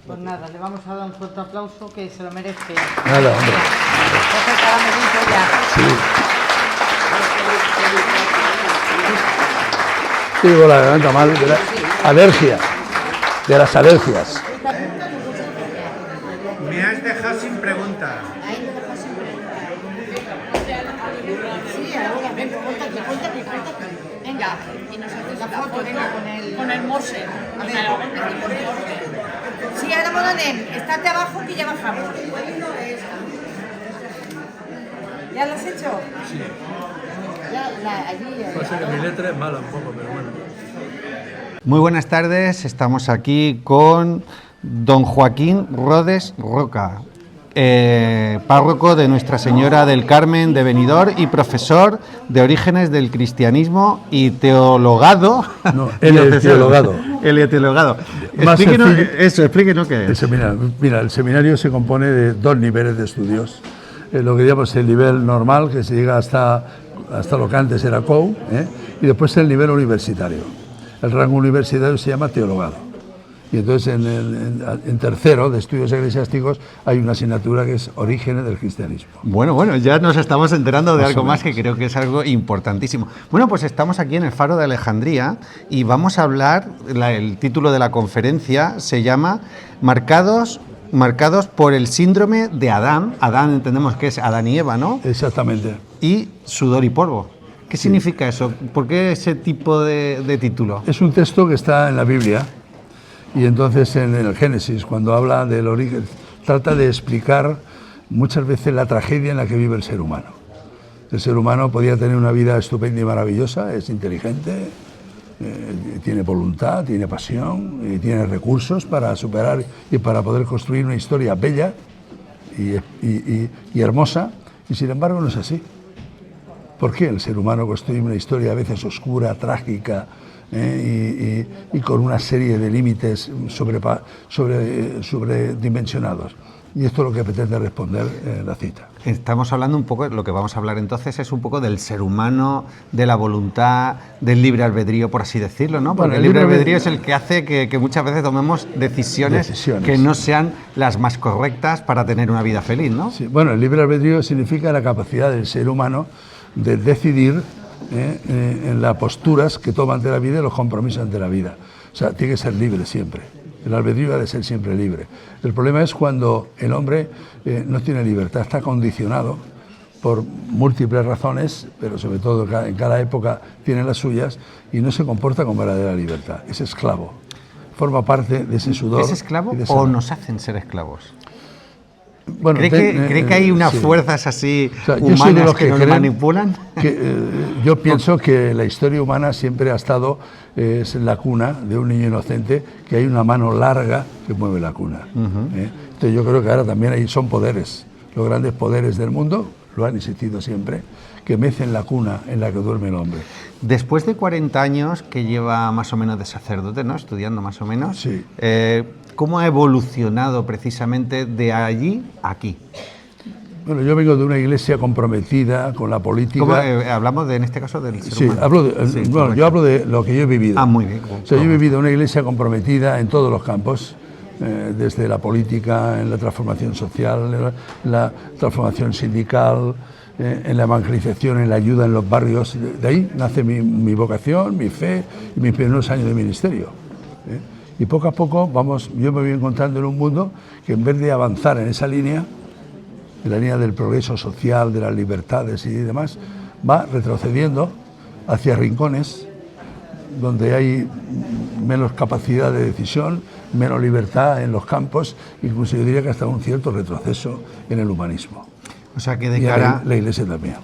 [SPEAKER 1] Pues nada, le vamos a dar un fuerte aplauso que se lo merece.
[SPEAKER 2] Nada, hombre.
[SPEAKER 1] Coge el caramelito ya.
[SPEAKER 2] Sí. Tengo la garganta mal de la alergia, de las alergias.
[SPEAKER 11] Me has dejado sin preguntas.
[SPEAKER 12] Sí, ahora, venga, cuéntate. Venga, y nos haces la foto, venga, con el Morse. A ver, sí, ahora Modonem, estate abajo que ya bajamos. ¿Ya lo has hecho?
[SPEAKER 2] Sí.
[SPEAKER 12] Allí.
[SPEAKER 2] Pasa que mi letra es mala un poco, pero bueno.
[SPEAKER 13] Muy buenas tardes, estamos aquí con don Joaquín Rodes Roca, párroco de Nuestra Señora del Carmen de Benidorm y profesor de Orígenes del Cristianismo y teologado.
[SPEAKER 2] No, teologado.
[SPEAKER 13] El teologado. Explíquenos qué es.
[SPEAKER 2] Mira, el seminario se compone de dos niveles de estudios. Lo que llamamos el nivel normal, que se llega hasta lo que antes era COU, y después el nivel universitario. El rango universitario se llama teologado. Y entonces en tercero de estudios eclesiásticos hay una asignatura que es Orígenes del Cristianismo.
[SPEAKER 13] Bueno, ya nos estamos enterando de algo más que creo que es algo importantísimo. Bueno, pues estamos aquí en el Faro de Alejandría y vamos a hablar, el título de la conferencia se llama Marcados por el síndrome de Adán. Adán entendemos que es Adán y Eva, ¿no?
[SPEAKER 2] Exactamente.
[SPEAKER 13] y sudor y polvo. ¿Qué significa eso? ¿Por qué ese tipo de título?
[SPEAKER 2] Es un texto que está en la Biblia y entonces en el Génesis, cuando habla del origen, trata de explicar muchas veces la tragedia en la que vive el ser humano. El ser humano podía tener una vida estupenda y maravillosa, es inteligente, tiene voluntad, tiene pasión, y tiene recursos para superar y para poder construir una historia bella y hermosa, y sin embargo no es así. ¿Por qué el ser humano construye una historia a veces oscura, trágica, y con una serie de límites sobredimensionados? Y esto es lo que pretende responder la cita.
[SPEAKER 13] Estamos hablando un poco, lo que vamos a hablar entonces es un poco del ser humano, de la voluntad, del libre albedrío, por así decirlo, ¿no? Porque el libre albedrío es el que hace que muchas veces tomemos decisiones que no sean las más correctas para tener una vida feliz, ¿no?
[SPEAKER 2] Sí, bueno, el libre albedrío significa la capacidad del ser humano de decidir en las posturas que toma ante la vida y los compromisos ante la vida. O sea, tiene que ser libre siempre. El albedrío ha de ser siempre libre. El problema es cuando el hombre no tiene libertad, está condicionado por múltiples razones, pero sobre todo en cada época tiene las suyas, y no se comporta con verdadera libertad. Es esclavo. Forma parte de ese sudor.
[SPEAKER 13] ¿Es esclavo o nos hacen ser esclavos?
[SPEAKER 2] Bueno,
[SPEAKER 13] ¿Cree que hay unas fuerzas así,
[SPEAKER 2] o sea,
[SPEAKER 13] humanas que nos manipulan?
[SPEAKER 2] Yo pienso que la historia humana siempre ha estado, es la cuna de un niño inocente, que hay una mano larga que mueve la cuna. Entonces yo creo que ahora también son poderes, los grandes poderes del mundo, lo han existido siempre, que mecen la cuna en la que duerme el hombre.
[SPEAKER 13] Después de 40 años que lleva más o menos de sacerdote, ¿no? Estudiando más o menos,
[SPEAKER 2] sí.
[SPEAKER 13] ¿Cómo ha evolucionado precisamente de allí a aquí?
[SPEAKER 2] Bueno, yo vengo de una iglesia comprometida con la política.
[SPEAKER 13] Hablamos en este caso del ser
[SPEAKER 2] sí,
[SPEAKER 13] humano.
[SPEAKER 2] Yo hablo de lo que yo he vivido.
[SPEAKER 13] Ah, muy bien.
[SPEAKER 2] O sea, yo he vivido una iglesia comprometida en todos los campos, desde la política, en la transformación social, en la transformación sindical, en la evangelización, en la ayuda en los barrios. De ahí nace mi vocación, mi fe y mis primeros años de ministerio. Y poco a poco yo me voy encontrando en un mundo que, en vez de avanzar en esa línea, en la línea del progreso social, de las libertades y demás, va retrocediendo hacia rincones donde hay menos capacidad de decisión, menos libertad en los campos, incluso yo diría que hasta un cierto retroceso en el humanismo.
[SPEAKER 13] O sea que de cara...
[SPEAKER 2] La iglesia también.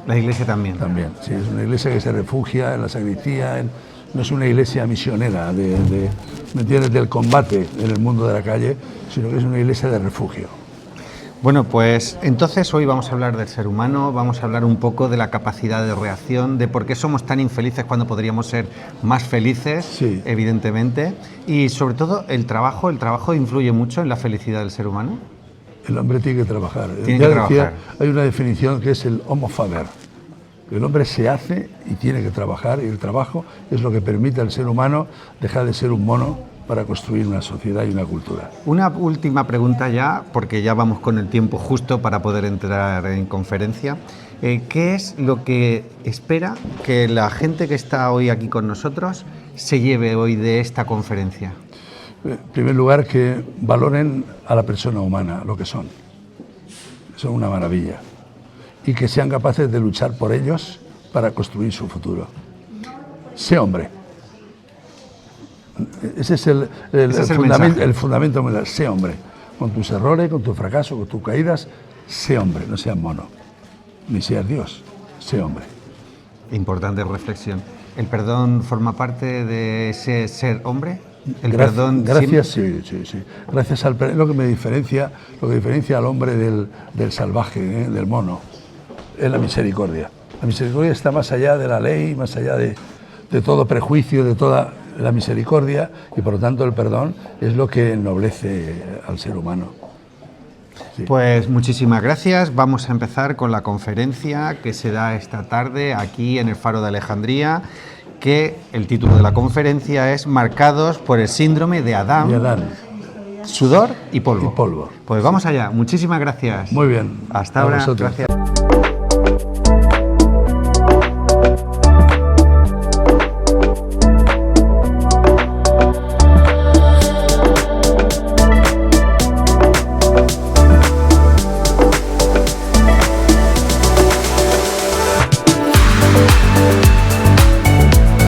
[SPEAKER 13] La iglesia también.
[SPEAKER 2] También, sí, es una iglesia que se refugia en la sacristía, no es una iglesia misionera ¿me entiendes?, del combate en el mundo de la calle, sino que es una iglesia de refugio.
[SPEAKER 13] Bueno, pues entonces hoy vamos a hablar del ser humano, vamos a hablar un poco de la capacidad de reacción, de por qué somos tan infelices cuando podríamos ser más felices, sí, evidentemente, y sobre todo el trabajo influye mucho en la felicidad del ser humano.
[SPEAKER 2] El hombre tiene que trabajar. Hay una definición que es el homo faber. El hombre se hace y tiene que trabajar, y el trabajo es lo que permite al ser humano dejar de ser un mono para construir una sociedad y una cultura.
[SPEAKER 13] Una última pregunta ya, porque ya vamos con el tiempo justo para poder entrar en conferencia. ¿Qué es lo que espera que la gente que está hoy aquí con nosotros se lleve hoy de esta conferencia?
[SPEAKER 2] En primer lugar, que valoren a la persona humana, lo que son. Son una maravilla. Y que sean capaces de luchar por ellos para construir su futuro. Sé hombre. Ese es el fundamento. Sé hombre. Con tus errores, con tus fracasos, con tus caídas, sé hombre, no seas mono. Ni seas Dios, sé hombre.
[SPEAKER 13] Importante reflexión. ¿El perdón forma parte de ese ser hombre? Gracias,
[SPEAKER 2] sí. Gracias al perdón, lo que diferencia al hombre del salvaje, del mono, es la misericordia. La misericordia está más allá de la ley, más allá de todo prejuicio, de toda la misericordia, y por lo tanto el perdón es lo que ennoblece al ser humano. Sí.
[SPEAKER 13] Pues muchísimas gracias. Vamos a empezar con la conferencia que se da esta tarde aquí en el Faro de Alejandría, que el título de la conferencia es Marcados por el síndrome de Adán, sudor y polvo.
[SPEAKER 2] Pues
[SPEAKER 13] vamos allá. Muchísimas gracias.
[SPEAKER 2] Muy bien.
[SPEAKER 13] Hasta ahora. Gracias.